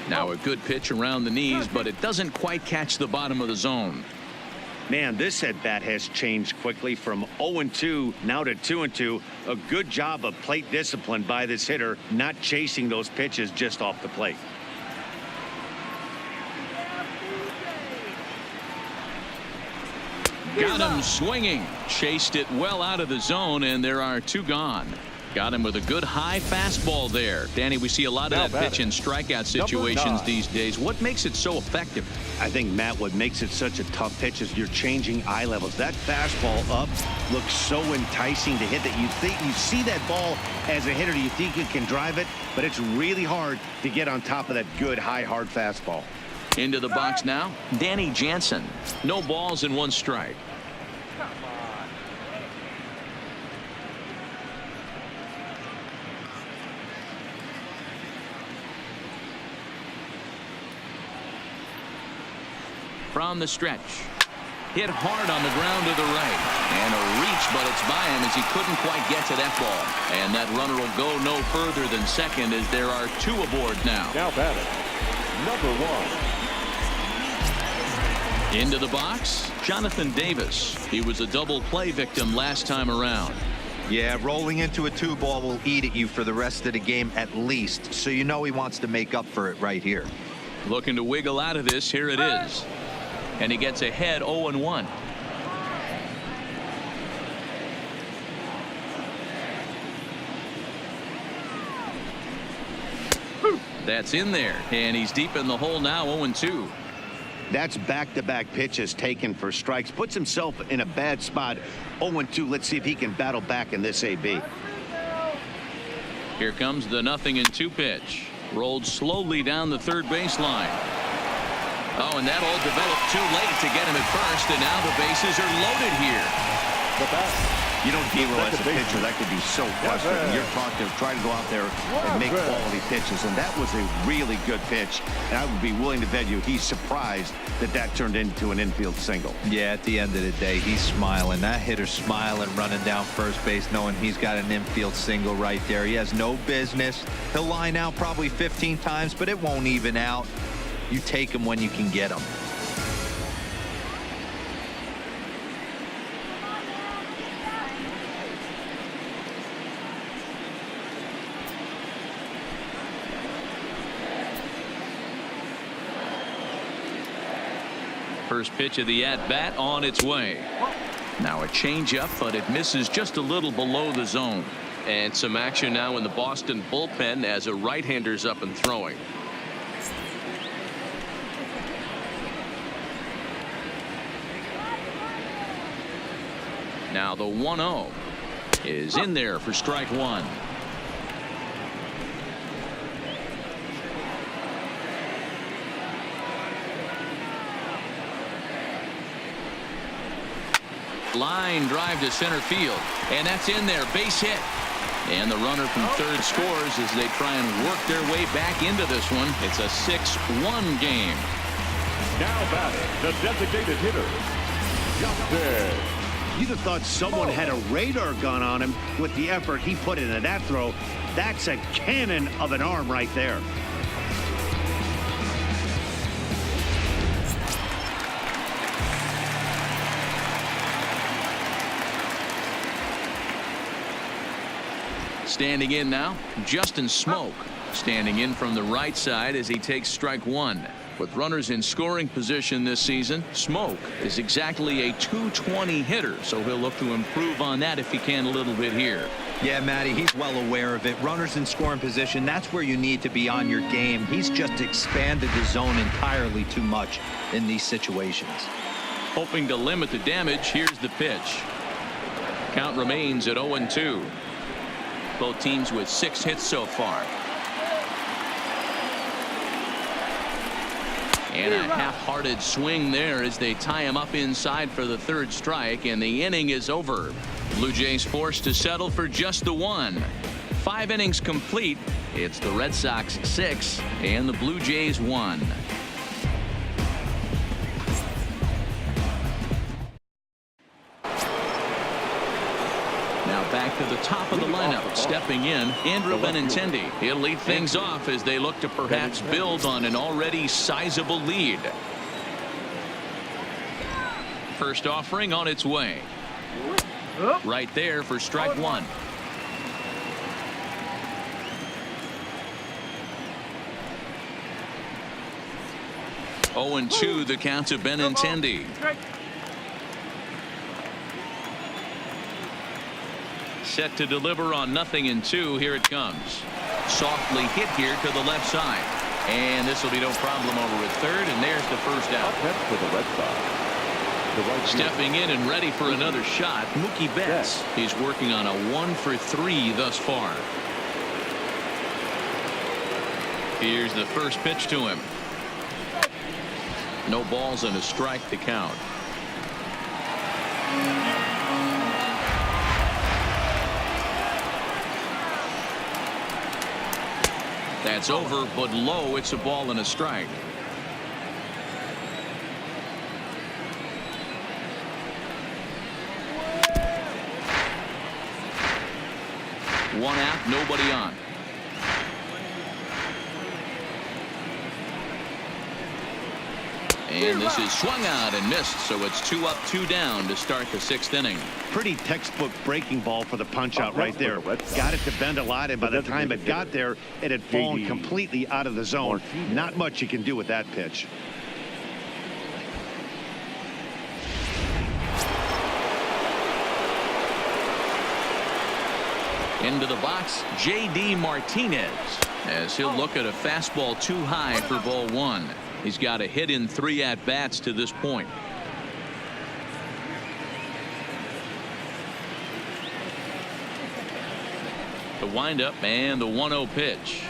Now a good pitch around the knees, but it doesn't quite catch the bottom of the zone. Man, this at-bat has changed quickly from 0-2 now to 2-2. A good job of plate discipline by this hitter, not chasing those pitches just off the plate. Got him swinging. Chased it well out of the zone, and there are 2 gone. Got him with a good high fastball there. Danny, we see a lot of that pitch in strikeout situations these days. What makes it so effective? I think, Matt, what makes it such a tough pitch is you're changing eye levels. That fastball up looks so enticing to hit that you think you see that ball as a hitter. You think you can drive it, but it's really hard to get on top of that good high hard fastball. Into the box now, Danny Jansen. No balls and 1 strike. From the stretch. Hit hard on the ground to the right. And a reach, but it's by him as he couldn't quite get to that ball. And that runner will go no further than second as there are 2 aboard now. Now batting, number 1. Into the box, Jonathan Davis. He was a double play victim last time around. Yeah, rolling into a 2-ball will eat at you for the rest of the game at least, so you know he wants to make up for it right here. Looking to wiggle out of this. Here it is. And he gets ahead 0-1. That's in there, and he's deep in the hole now. 0-2. That's back-to-back pitches taken for strikes. Puts himself in a bad spot. 0-2. Let's see if he can battle back in this AB. Here comes the 0-2 pitch. Rolled slowly down the third baseline. Oh, and that all developed too late to get him at first, and now the bases are loaded here. The bat. You don't hero as a pitcher. That could be so frustrating. You're taught to try to go out there and make quality pitches, and that was a really good pitch. And I would be willing to bet you he's surprised that that turned into an infield single. Yeah, at the end of the day, he's smiling. That hitter's smiling, running down first base, knowing he's got an infield single right there. He has no business. He'll line out probably 15 times, but it won't even out. You take him when you can get him. First pitch of the at-bat on its way. Now a changeup, but it misses just a little below the zone. And some action now in the Boston bullpen as a right-hander's up and throwing. Now the 1-0 is in there for strike one. Line drive to center field, and that's in there. Base hit. And the runner from third scores as they try and work their way back into this one. It's a 6-1 game. Now batting, the designated hitter, Justin. You'd have thought someone had a radar gun on him with the effort he put into that throw. That's a cannon of an arm right there. Standing in now, Justin Smoke. Standing in from the right side as he takes strike one. With runners in scoring position this season, Smoke is exactly a .220 hitter, so he'll look to improve on that if he can a little bit here. Yeah, Matty, he's well aware of it. Runners in scoring position, that's where you need to be on your game. He's just expanded the zone entirely too much in these situations. Hoping to limit the damage, here's the pitch. Count remains at 0-2. Both teams with 6 hits so far. And a half-hearted swing there as they tie him up inside for the third strike, and the inning is over. Blue Jays forced to settle for just the one. 5 innings complete. It's the Red Sox 6 and the Blue Jays 1. Back to the top of the lineup, stepping in, Andrew Benintendi. He'll lead things off as they look to perhaps build on an already sizable lead. First offering on its way. Right there for strike one. Oh, and 2 the count to Benintendi. Set to deliver on 0-2. Here it comes. Softly hit here to the left side. And this will be no problem over at third. And there's the first out. That's for the Red Sox. Stepping in and ready for another shot, Mookie Betts. He's working on a 1-for-3 thus far. Here's the first pitch to him. No balls and a strike to count. That's over, but low. It's a ball and a strike. One out, nobody on. And this is swung out and missed, so it's 2 up, 2 down to start the 6th inning. Pretty textbook breaking ball for the punch out right there. Got it to bend a lot, and by the time it got there, it had fallen completely out of the zone. Not much you can do with that pitch. Into the box, J.D. Martinez, as he'll look at a fastball too high for ball 1. He's got a hit in 3 at-bats to this point. The windup and the 1-0 pitch.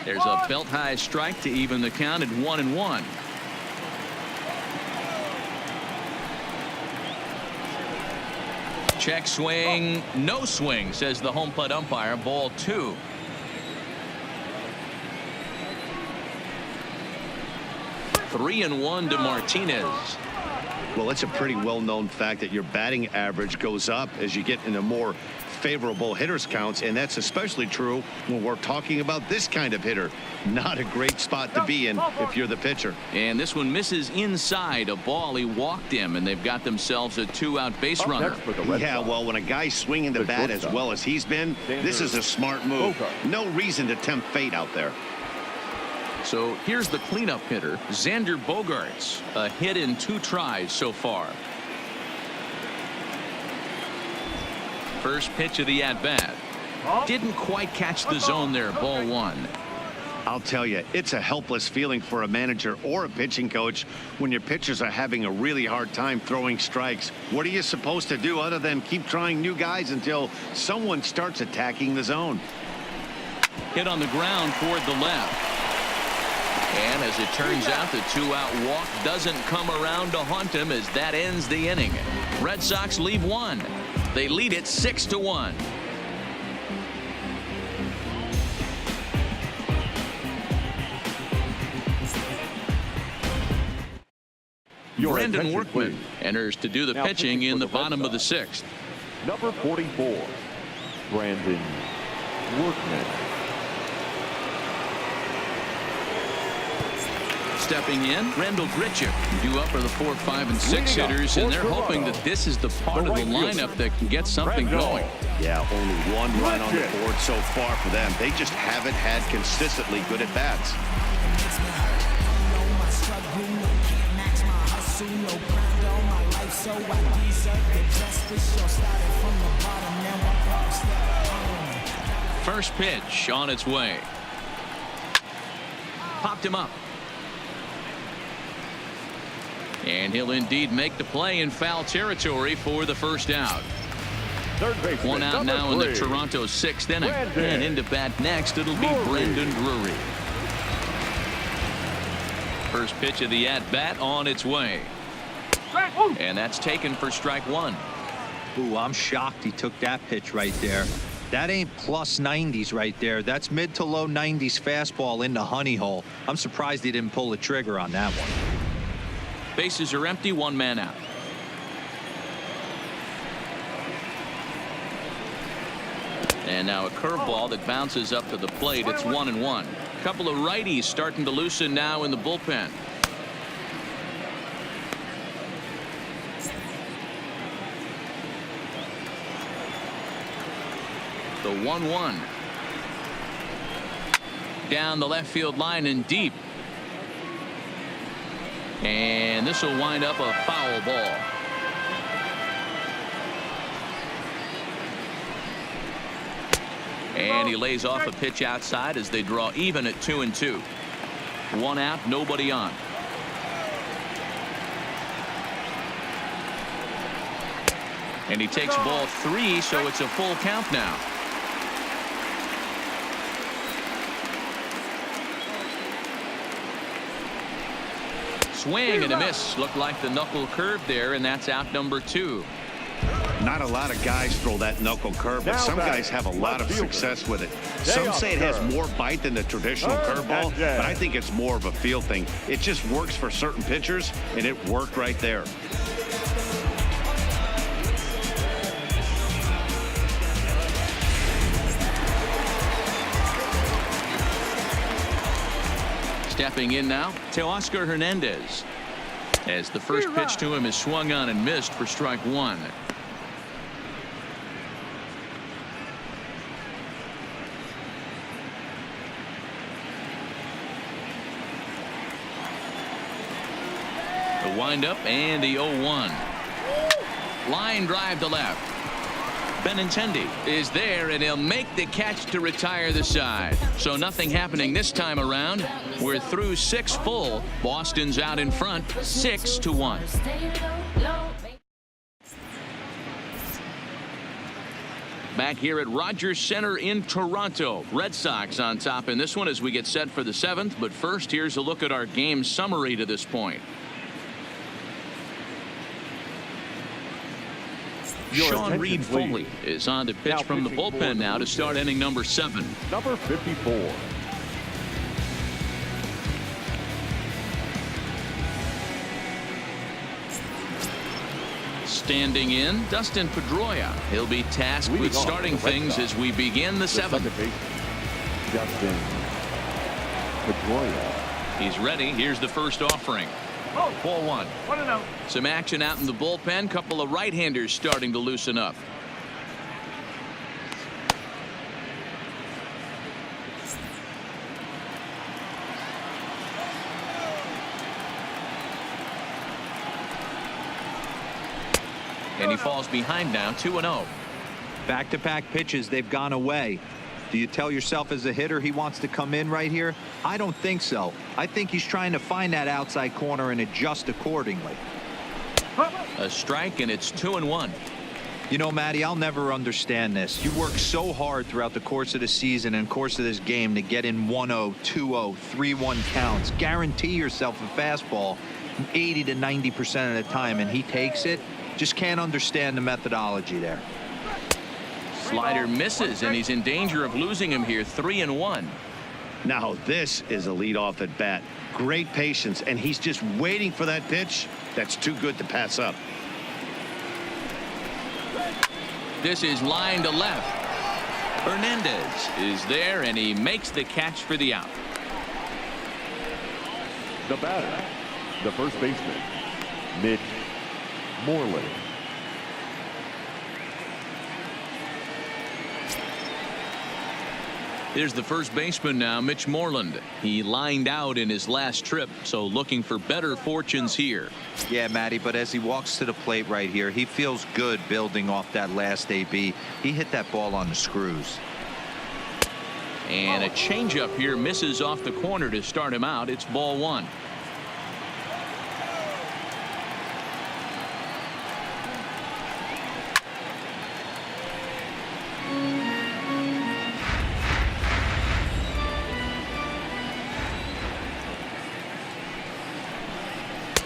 There's a belt-high strike to even the count at 1-1. Check swing, no swing, says the home plate umpire. Ball 2. Three and 1 to Martinez. Well, it's a pretty well-known fact that your batting average goes up as you get into more favorable hitters counts, and that's especially true when we're talking about this kind of hitter. Not a great spot to be in if you're the pitcher. And this one misses inside a ball. He walked him, and they've got themselves a 2-out base runner. Yeah, well, when a guy's swinging the bat as well as he's been, this is a smart move. No reason to tempt fate out there. So here's the cleanup hitter, Xander Bogaerts. A hit in 2 tries so far. First pitch of the at-bat. Didn't quite catch the zone there. Ball 1. I'll tell you, it's a helpless feeling for a manager or a pitching coach when your pitchers are having a really hard time throwing strikes. What are you supposed to do other than keep trying new guys until someone starts attacking the zone? Hit on the ground toward the left. And as it turns out, the 2-out walk doesn't come around to haunt him as that ends the inning. Red Sox leave 1. They lead it 6-1. Brandon Workman enters to do the pitching in the bottom of the 6th. Number 44, Brandon Workman. Stepping in, Randall Grichuk, due up for the 4, 5, and 6 hitters, and they're hoping that this is the part of the lineup that can get something going. Yeah, only 1 run on the board so far for them. They just haven't had consistently good at bats. First pitch on its way. Popped him up. And he'll indeed make the play in foul territory for the first out. One out now in the Toronto 6th inning. And into bat next, it'll be Brendan Drury. First pitch of the at-bat on its way. And that's taken for strike 1. Ooh, I'm shocked he took that pitch right there. That ain't plus 90s right there. That's mid to low 90s fastball into honey hole. I'm surprised he didn't pull the trigger on that one. Bases are empty, 1 man out. And now a curveball that bounces up to the plate. It's 1-1. A couple of righties starting to loosen now in the bullpen. The 1-1. Down the left field line and deep. And this will wind up a foul ball. And he lays off a pitch outside as they draw even at 2-2. 1 out, nobody on. And he takes ball 3, so it's a full count now. Swing and a miss. Looked like the knuckle curve there, and that's out number 2. Not a lot of guys throw that knuckle curve, but some guys have a lot of success with it. Some say it has more bite than the traditional curveball, but I think it's more of a feel thing. It just works for certain pitchers, and it worked right there. Stepping in now, Teoscar Hernandez. as the first pitch to him is swung on and missed for strike one. The windup and the 0-1. Line drive to left. Benintendi is there, and he'll make the catch to retire the side. So nothing happening this time around. We're through 6 full. Boston's out in front, 6-1. Back here at Rogers Center in Toronto. Red Sox on top in this one as we get set for the 7th. But first, here's a look at our game summary to this point. Sean Reed Foley is on to pitch from the bullpen now to start inning number 7. Number 54. Standing in, Dustin Pedroia. He'll be tasked with starting things as we begin the 7th. Dustin Pedroia. He's ready. Here's the first offering. Ball 1. 1-0. Some action out in the bullpen. Couple of right-handers starting to loosen up. And he falls behind now, 2-0. Back-to-back pitches, they've gone away. Do you tell yourself as a hitter he wants to come in right here? I don't think so. I think he's trying to find that outside corner and adjust accordingly. A strike, and it's 2-1. You know, Matty, I'll never understand this. You work so hard throughout the course of the season and course of this game to get in 1-0, 2-0, 3-1 counts. Guarantee yourself a fastball 80 to 90% of the time, and he takes it. Just can't understand the methodology there. Slider misses, and he's in danger of losing him here, 3-1. Now this is a leadoff at bat. Great patience, and he's just waiting for that pitch. That's too good to pass up. This is line to left. Hernandez is there, and he makes the catch for the out. The batter, the first baseman, Mitch Moreland. Here's the first baseman now, Mitch Moreland. He lined out in his last trip, so looking for better fortunes here. Yeah, Matty, but as he walks to the plate right here, he feels good building off that last AB. He hit that ball on the screws. And a changeup here misses off the corner to start him out. It's ball 1.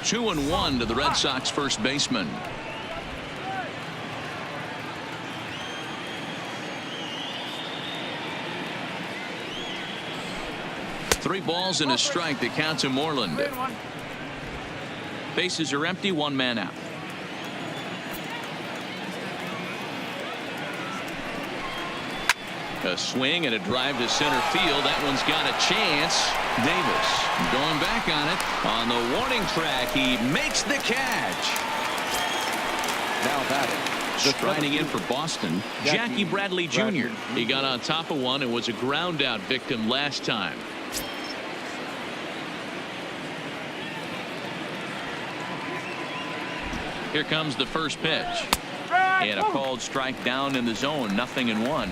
Two and 1 to the Red Sox first baseman. Three balls and a strike that counts to Moreland. Bases are empty, 1 man out. A swing and a drive to center field. That one's got a chance. Davis going back on it. On the warning track, he makes the catch. Now batting. Striding in for Boston, Jackie Bradley Jr. He got on top of one and was a ground out victim last time. Here comes the first pitch. And a called strike down in the zone, 0-1.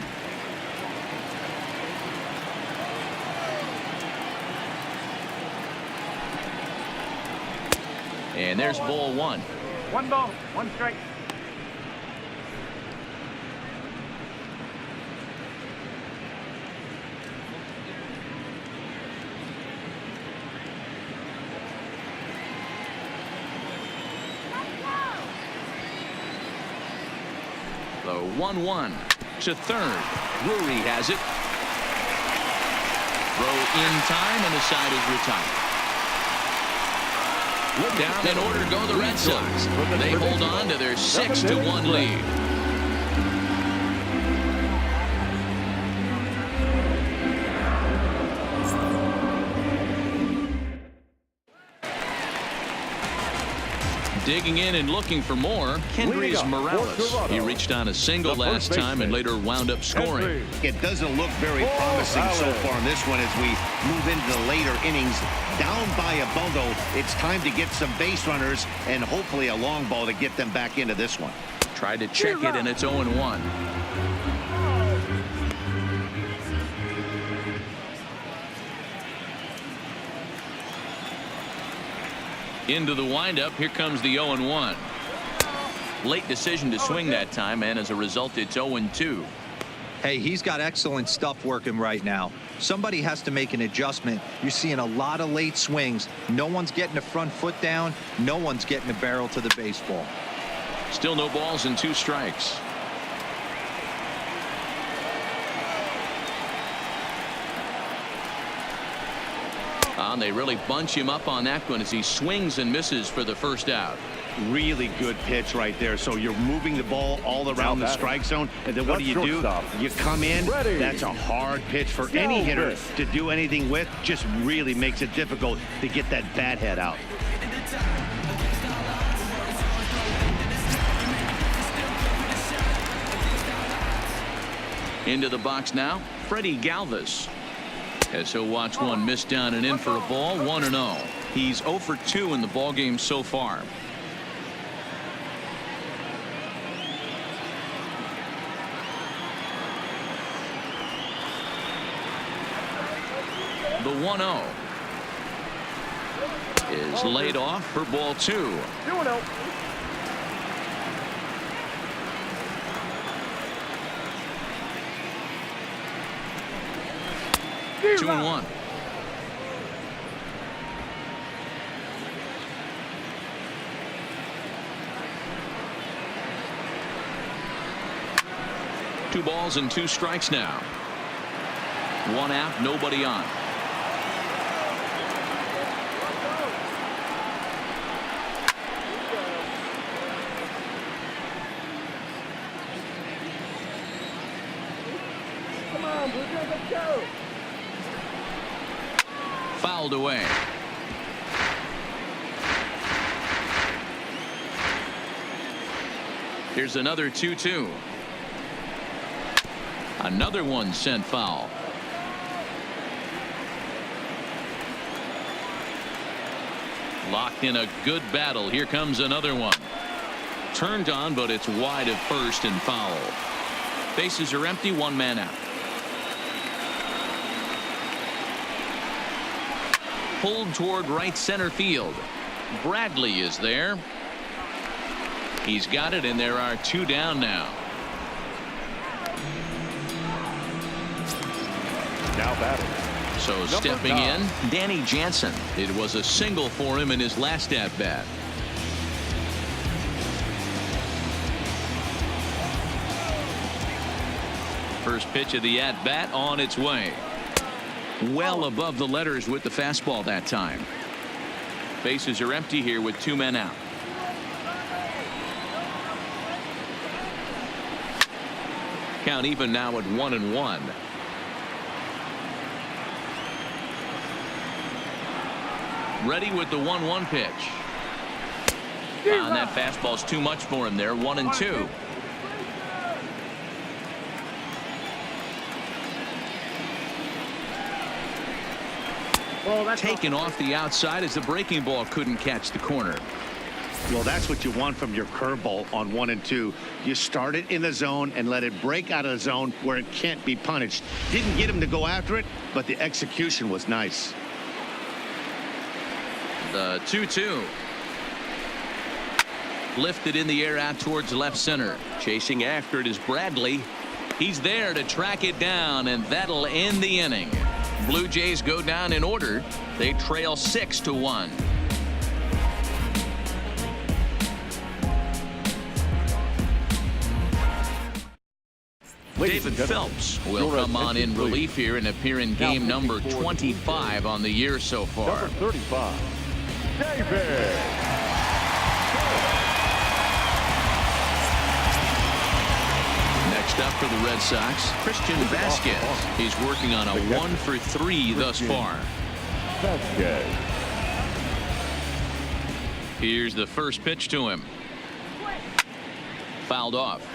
And there's ball 1. 1 ball, 1 strike. The 1-1 to third. Drury has it. Throw in time, and the side is retired. Down in order to go the Red Sox. They hold on to their 6-1 lead. Digging in and looking for more, Kendrys Morales. He reached on a single last time and later wound up scoring. It doesn't look very promising so far in this one as we move into the later innings. Down by a bundle, it's time to get some base runners and hopefully a long ball to get them back into this one. Tried to check it, and it's 0-1. Into the windup. Here comes the 0-1. Late decision to swing that time, and as a result, it's 0-2. Hey, he's got excellent stuff working right now. Somebody has to make an adjustment. You're seeing a lot of late swings. No one's getting the front foot down. No one's getting the barrel to the baseball. Still no balls and 2 strikes. And they really bunch him up on that one as he swings and misses for the first out. Really good pitch right there. So you're moving the ball all around the strike zone, and then what do? You come in. That's a hard pitch for any hitter to do anything with. Just really makes it difficult to get that bat head out. Into the box now, Freddie Galvis. As he'll watch one miss down and in for a ball. 1-0. He's 0 for 2 in the ballgame so far. The 1-0 is laid off for ball 2. 2-1. Two balls and 2 strikes now. 1 out, nobody on. Come on, Blue Jays, let's go. Fouled away. Here's another 2-2. Another one sent foul. Locked in a good battle. Here comes another one. Turned on, but it's wide of first and foul. Bases are empty. 1 man out. Pulled toward right center field. Bradley is there. He's got it, and there are 2 down now. Now batting. So stepping in, Danny Jansen. It was a single for him in his last at bat. First pitch of the at bat on its way. Well above the letters with the fastball that time. Bases are empty here with 2 men out. Count even now at 1-1. Ready with the 1-1 pitch. And that fastball's too much for him there. 1-2. Taken off the outside as the breaking ball couldn't catch the corner. Well, that's what you want from your curveball on 1 and 2. You start it in the zone and let it break out of the zone where it can't be punished. Didn't get him to go after it, but the execution was nice. The 2-2. Lifted in the air out towards left center. Chasing after it is Bradley. He's there to track it down, and that'll end the inning. Blue Jays go down in order. They trail 6-1. David Phelps will come on in relief here and appear in game number 25 on the year so far. Number 35, David. Next up for the Red Sox, Christian Vasquez. He's working on a 1 for 3 thus far. Vasquez. Here's the first pitch to him. Fouled off.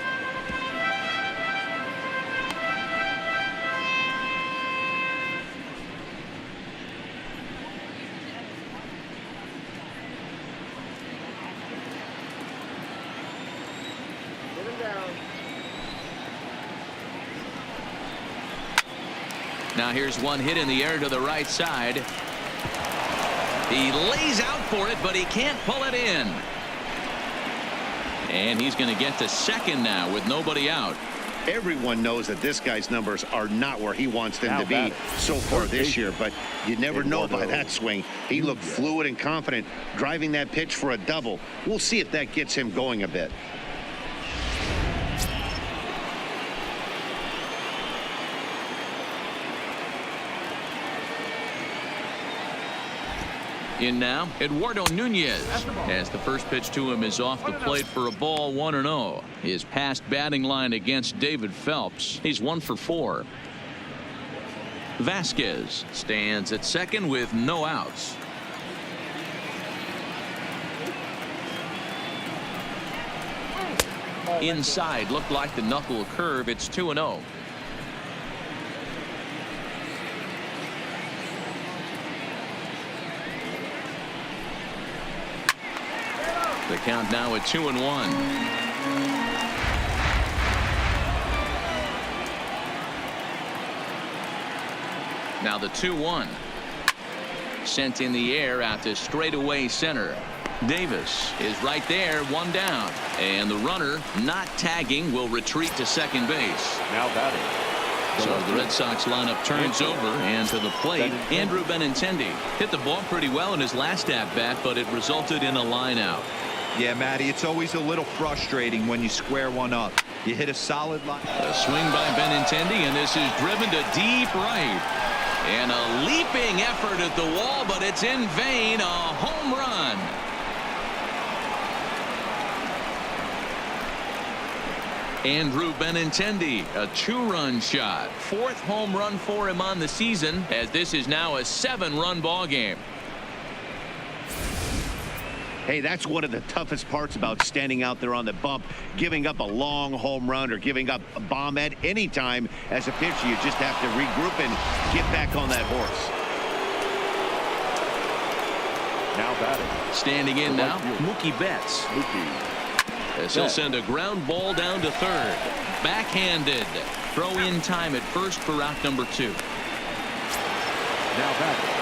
Now here's one hit in the air to the right side. He lays out for it, but he can't pull it in. And he's going to get to second now with nobody out. Everyone knows that this guy's numbers are not where he wants them to be so far this year, but you never know by that swing. He looked fluid and confident driving that pitch for a double. We'll see if that gets him going a bit. In now, Eduardo Nunez, as the first pitch to him is off the plate for a ball, 1-0. His past batting line against David Phelps, he's 1 for 4. Vasquez stands at second with no outs. Inside, looked like the knuckle curve. It's 2-0. The count now at 2-1. Now the 2-1. Sent in the air out to straightaway center. Davis is right there, 1 down. And the runner, not tagging, will retreat to second base. Now batting. So the Red Sox lineup turns over, and to the plate, Andrew Benintendi hit the ball pretty well in his last at-bat, but it resulted in a line out. Yeah, Matty, it's always a little frustrating when you square one up. You hit a solid line. A swing by Benintendi, and this is driven to deep right. And a leaping effort at the wall, but it's in vain. A home run. Andrew Benintendi, a 2-run shot. 4th home run for him on the season, as this is now a 7-run ball game. Hey, that's one of the toughest parts about standing out there on the bump. Giving up a long home run or giving up a bomb at any time as a pitcher. You just have to regroup and get back on that horse. Now batting. Standing in now, Mookie Betts. As he'll send a ground ball down to third. Backhanded. Throw in time at first for out number 2. Now batting.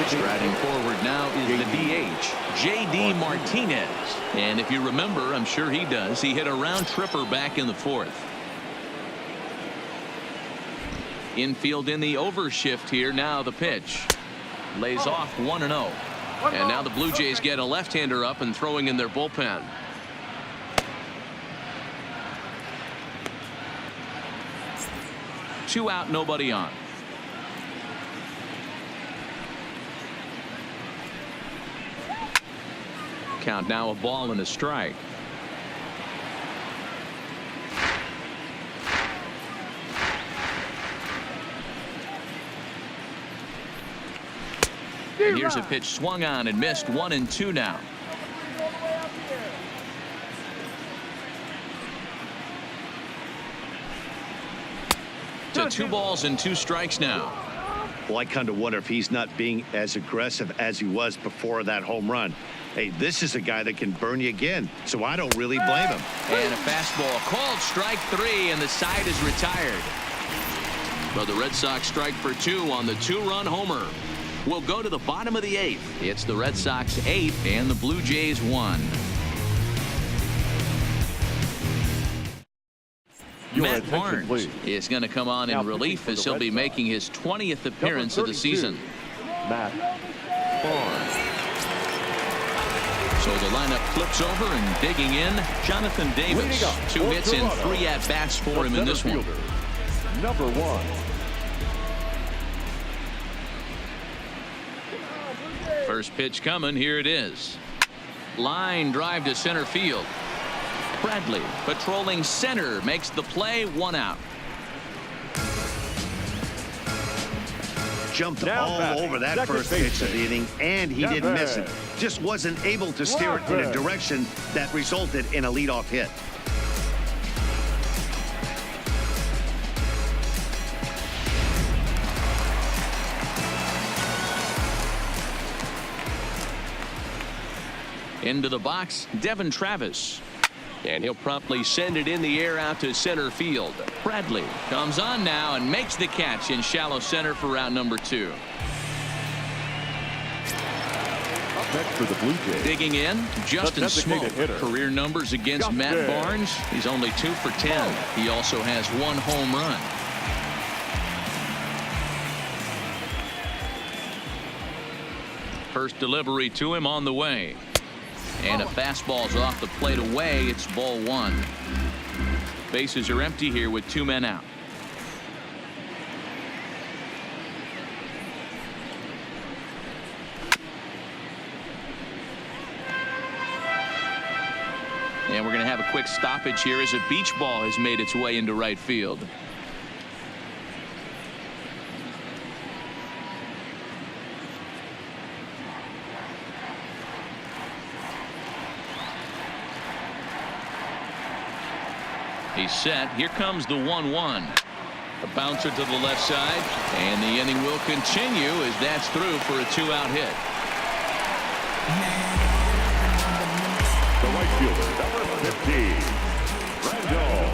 Striding forward now is the DH, J.D. Martinez. And if you remember, I'm sure he does, he hit a round tripper back in the 4th. Infield in the overshift here. Now the pitch. Lays off 1-0. And now the Blue Jays get a left-hander up and throwing in their bullpen. Two out, nobody on. Count now a ball and a strike. And here's a pitch swung on and missed. 1-2 now. To 2 balls and 2 strikes now. Well, I kind of wonder if he's not being as aggressive as he was before that home run. Hey, this is a guy that can burn you again, so I don't really blame him. And a fastball called strike 3, and the side is retired. But the Red Sox strike for 2 on the 2-run homer. We'll go to the bottom of the 8th. It's the Red Sox 8 and the Blue Jays 1. Matt Barnes is going to come on in relief as he'll be making his 20th appearance of the season. Matt Barnes. So the lineup flips over and digging in, Jonathan Davis. 2 hits and 3 at-bats for him in this one. Number 1. First pitch coming. Here it is. Line drive to center field. Bradley patrolling center makes the play. 1 out. jumped Now all batting, over that second first pitch of the inning, and he didn't miss it. Just wasn't able to steer it in a direction that resulted in a leadoff hit. Into the box, Devin Travis. And he'll promptly send it in the air out to center field. Bradley comes on now and makes the catch in shallow center for round number 2. Next for the Blue Jays. Digging in, Justin Smoke. hitter. Career numbers against Justin. Matt Barnes. He's only 2 for 10. He also has 1 home run. First delivery to him on the way. And a fastball's off the plate away. It's ball 1. Bases are empty here with 2 men out. And we're going to have a quick stoppage here as a beach ball has made its way into right field. He's set. Here comes the 1-1. A bouncer to the left side, and the inning will continue as that's through for a 2-out hit. The right fielder, number 15, Rendell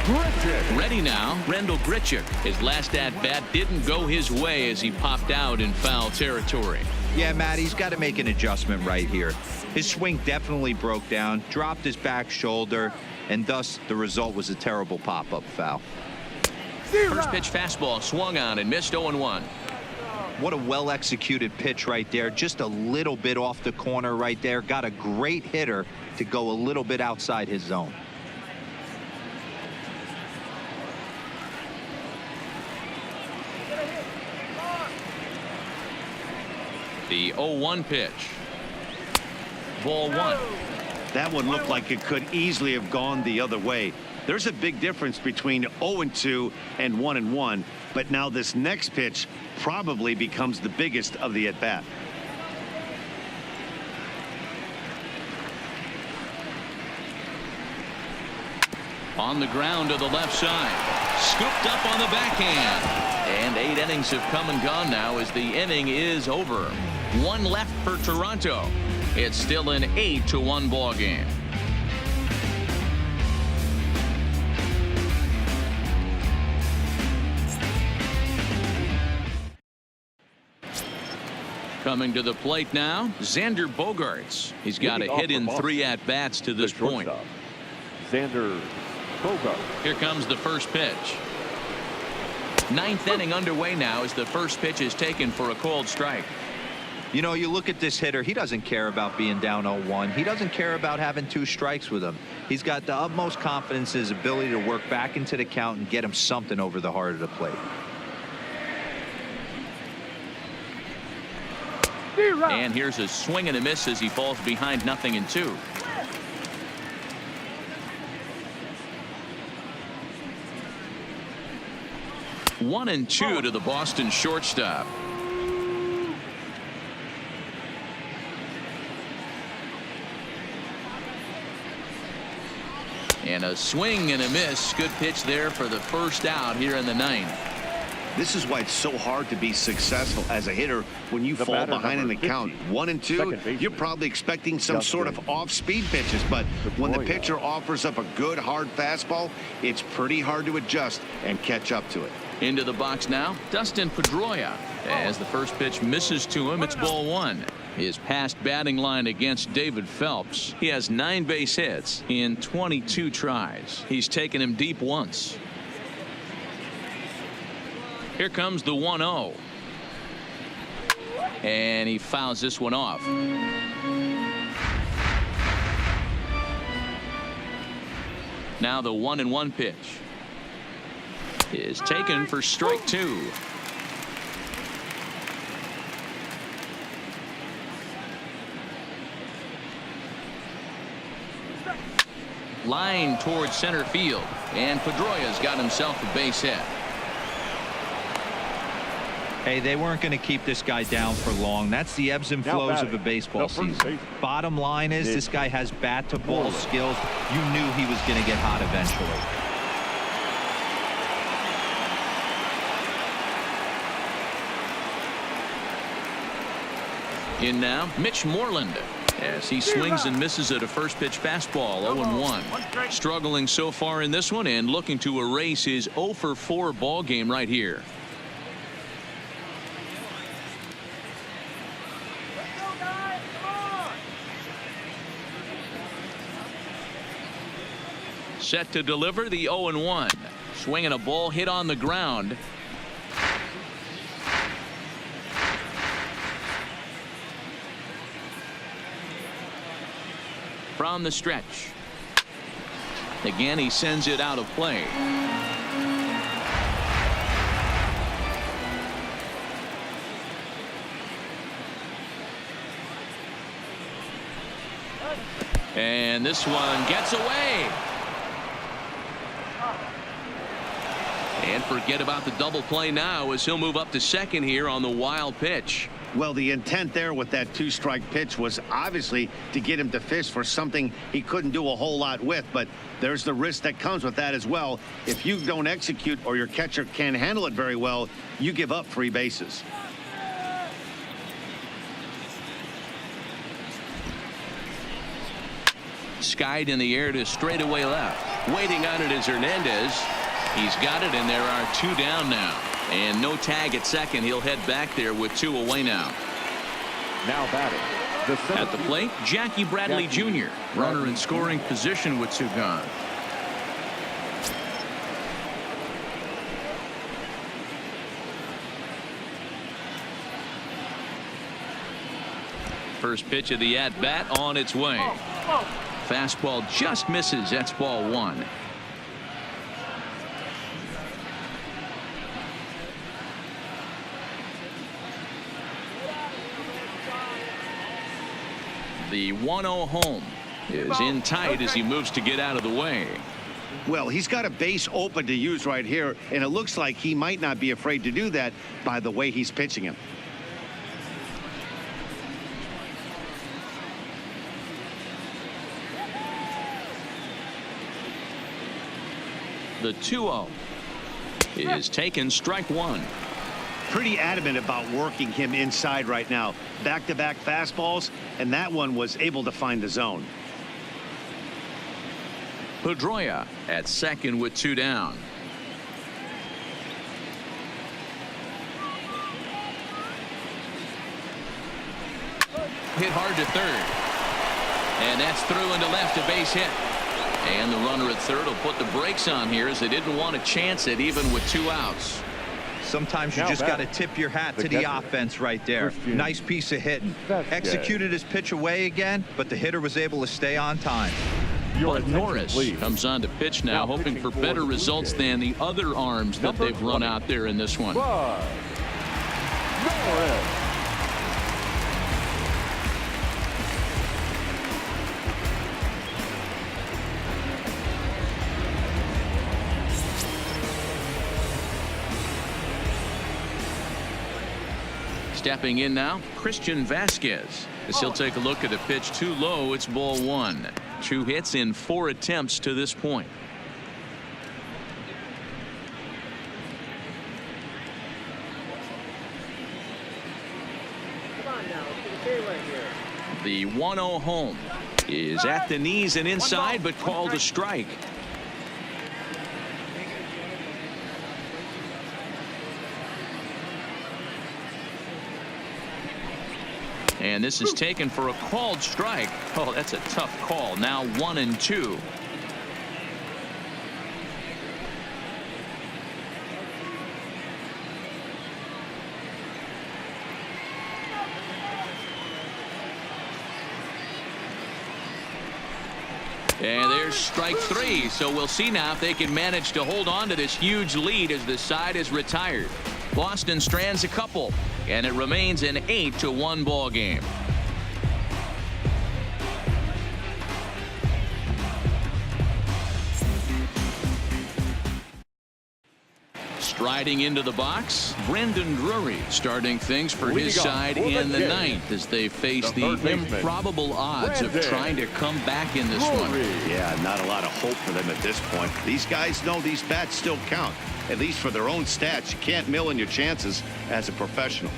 Grichuk. Ready now, Rendell Grichuk. His last at-bat didn't go his way as he popped out in foul territory. Yeah, Matt, he's got to make an adjustment right here. His swing definitely broke down, dropped his back shoulder, and thus the result was a terrible pop-up foul. First pitch fastball swung on and missed 0-1. What a well-executed pitch right there. Just a little bit off the corner right there. Got a great hitter to go a little bit outside his zone. The 0-1 pitch. Ball 1. That one looked like it could easily have gone the other way. There's a big difference between 0-2 and 1-1, but now this next pitch probably becomes the biggest of the at-bat. On the ground to the left side. Scooped up on the backhand. And 8 innings have come and gone now as the inning is over. 1 left for Toronto. It's still an 8-1 ball game. Coming to the plate now, Xander Bogaerts. He's got a hit in 3 at-bats to this point. Xander Bogaerts. Here comes the first pitch. 9th inning underway now as the first pitch is taken for a called strike. You know, you look at this hitter, he doesn't care about being down 0-1. He doesn't care about having 2 strikes with him. He's got the utmost confidence in his ability to work back into the count and get him something over the heart of the plate. And here's a swing and a miss as he falls behind 0-2. One and 2 to the Boston shortstop. And a swing and a miss. Good pitch there for the first out here in the 9th. This is why it's so hard to be successful as a hitter when you fall behind in the count. 1 and 2, you're probably expecting some sort of off-speed pitches, but when the pitcher offers up a good hard fastball, it's pretty hard to adjust and catch up to it. Into the box now, Dustin Pedroia. As the first pitch misses to him, it's ball 1. His past batting line against David Phelps. He has 9 base hits in 22 tries. He's taken him deep once. Here comes the 1-0. And he fouls this one off. Now the 1-1 pitch is taken for strike 2. Line towards center field, and Pedroia's got himself a base hit. Hey, they weren't going to keep this guy down for long. That's the ebbs and flows of a baseball season. Bottom line is this guy has bat-to-ball skills. You knew he was going to get hot eventually. In now, Mitch Moreland, as he swings and misses at a first pitch fastball. 0-1. Struggling so far in this one and looking to erase his 0-for-4 ball game right here. Set to deliver the 0-1. Swinging a ball hit on the ground. From the stretch. Again, he sends it out of play. And this one gets away. And forget about the double play now as he'll move up to second here on the wild pitch. Well, the intent there with that 2-strike pitch was obviously to get him to fish for something he couldn't do a whole lot with, but there's the risk that comes with that as well. If you don't execute or your catcher can't handle it very well, you give up 3 bases. Skied in the air to straightaway left. Waiting on it is Hernandez. He's got it, and there are 2 down now. And no tag at second. He'll head back there with 2 away now. Now batting. At the plate, Jackie Bradley Jr. Runner in scoring position with 2 gone. First pitch of the at-bat on its way. Fastball just misses. That's ball 1. The 1-0 home is in tight as he moves to get out of the way. Well, he's got a base open to use right here, and it looks like he might not be afraid to do that by the way he's pitching him. The 2-0 is taken, strike 1. Pretty adamant about working him inside right now. Back-to-back fastballs, and that one was able to find the zone. Pedroia at second with 2 down. Hit hard to third. And that's through into left, a base hit. And the runner at third will put the brakes on here as they didn't want to chance it even with 2 outs. Sometimes you just got to tip your hat to the offense right there. Nice piece of hitting. Executed his pitch away again, but the hitter was able to stay on time. But Norris comes on to pitch now, hoping for better results than the other arms that they've run out there in this one. Norris. Stepping in now, Christian Vasquez. As he'll take a look at a pitch too low. It's ball 1. 2 hits in 4 attempts to this point. The 1-0 home is at the knees and inside, but called a strike. And this is taken for a called strike. Oh, that's a tough call. Now 1-2. And there's strike 3. So we'll see now if they can manage to hold on to this huge lead as the side is retired. Boston strands a couple, and it remains an 8-1 ball game. Riding into the box, Brandon Drury starting things for his side in the ninth as they face the improbable odds of trying to come back in this one. Yeah, not a lot of hope for them at this point. These guys know these bats still count, at least for their own stats. You can't mill in your chances as a professional.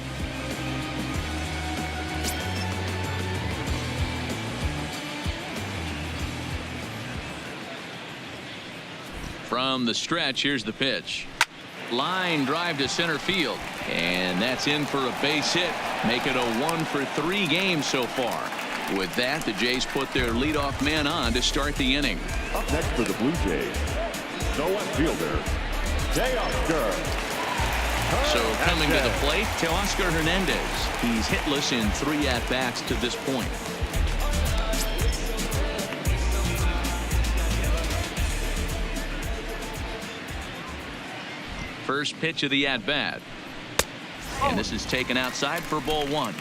From the stretch, here's the pitch. Line drive to center field, and that's in for a base hit. Make it a 1-for-3 game so far. With that, the Jays put their leadoff man on to start the inning. Up next for the Blue Jays, the left fielder, Teoscar. So coming to the plate, Teoscar Hernandez. He's hitless in 3 at-bats to this point. First pitch of the at-bat. And this is taken outside for ball 1.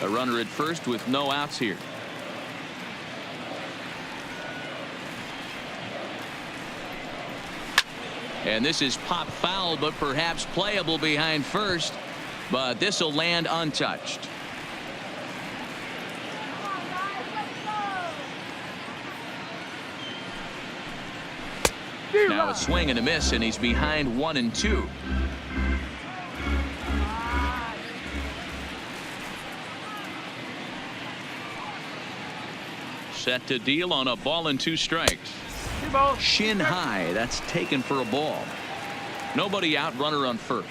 A runner at first with no outs here. And this is pop foul, but perhaps playable behind first. But this will land untouched. Now a swing and a miss, and he's behind 1-2. Set to deal on a ball and 2 strikes. Shin high, that's taken for a ball. Nobody out, runner on first.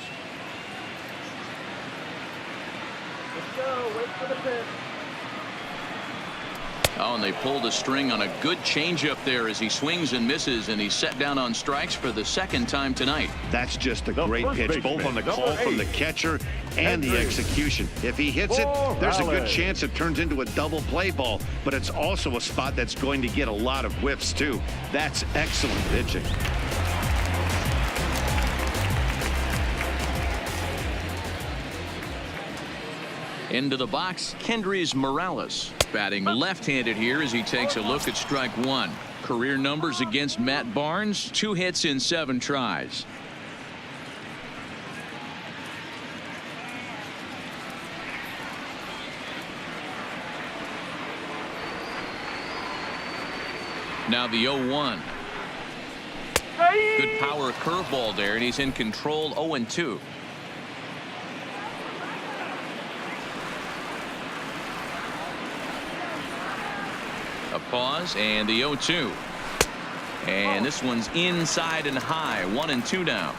Let's go. Wait for the pitch. Oh, and they pulled a string on a good changeup there as he swings and misses, and he's set down on strikes for the 2nd time tonight. That's just a great pitch, both on the call from the catcher and the execution. If he hits it, there's a good chance it turns into a double play ball, but it's also a spot that's going to get a lot of whiffs too. That's excellent pitching. Into the box, Kendrys Morales batting left-handed here as he takes a look at strike 1. Career numbers against Matt Barnes, 2 hits in 7 tries. Now the 0-1. Good power curveball there, and he's in control. 0-2. A pause and the 0-2. And this one's inside and high. 1-2 now.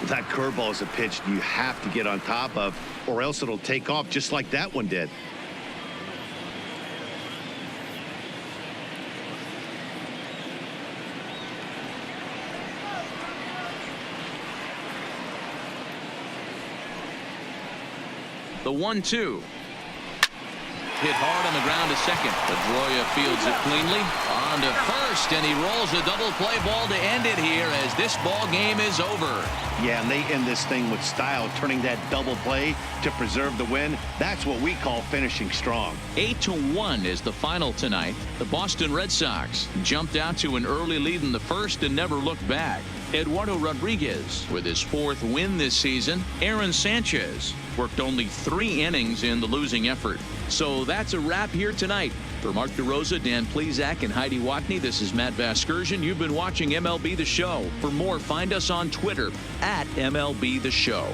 That curveball is a pitch you have to get on top of, or else it'll take off just like that one did. The 1-2. Hit hard on the ground to second. Pedroia fields it cleanly. On to first, and he rolls a double play ball to end it here as this ball game is over. Yeah, and they end this thing with style, turning that double play to preserve the win. That's what we call finishing strong. 8-1 is the final tonight. The Boston Red Sox jumped out to an early lead in the first and never looked back. Eduardo Rodriguez with his 4th win this season. Aaron Sanchez worked only 3 innings in the losing effort. So that's a wrap here tonight. For Mark DeRosa, Dan Plesac, and Heidi Watney, this is Matt Vasgersian. You've been watching MLB The Show. For more, find us on Twitter @MLB The Show.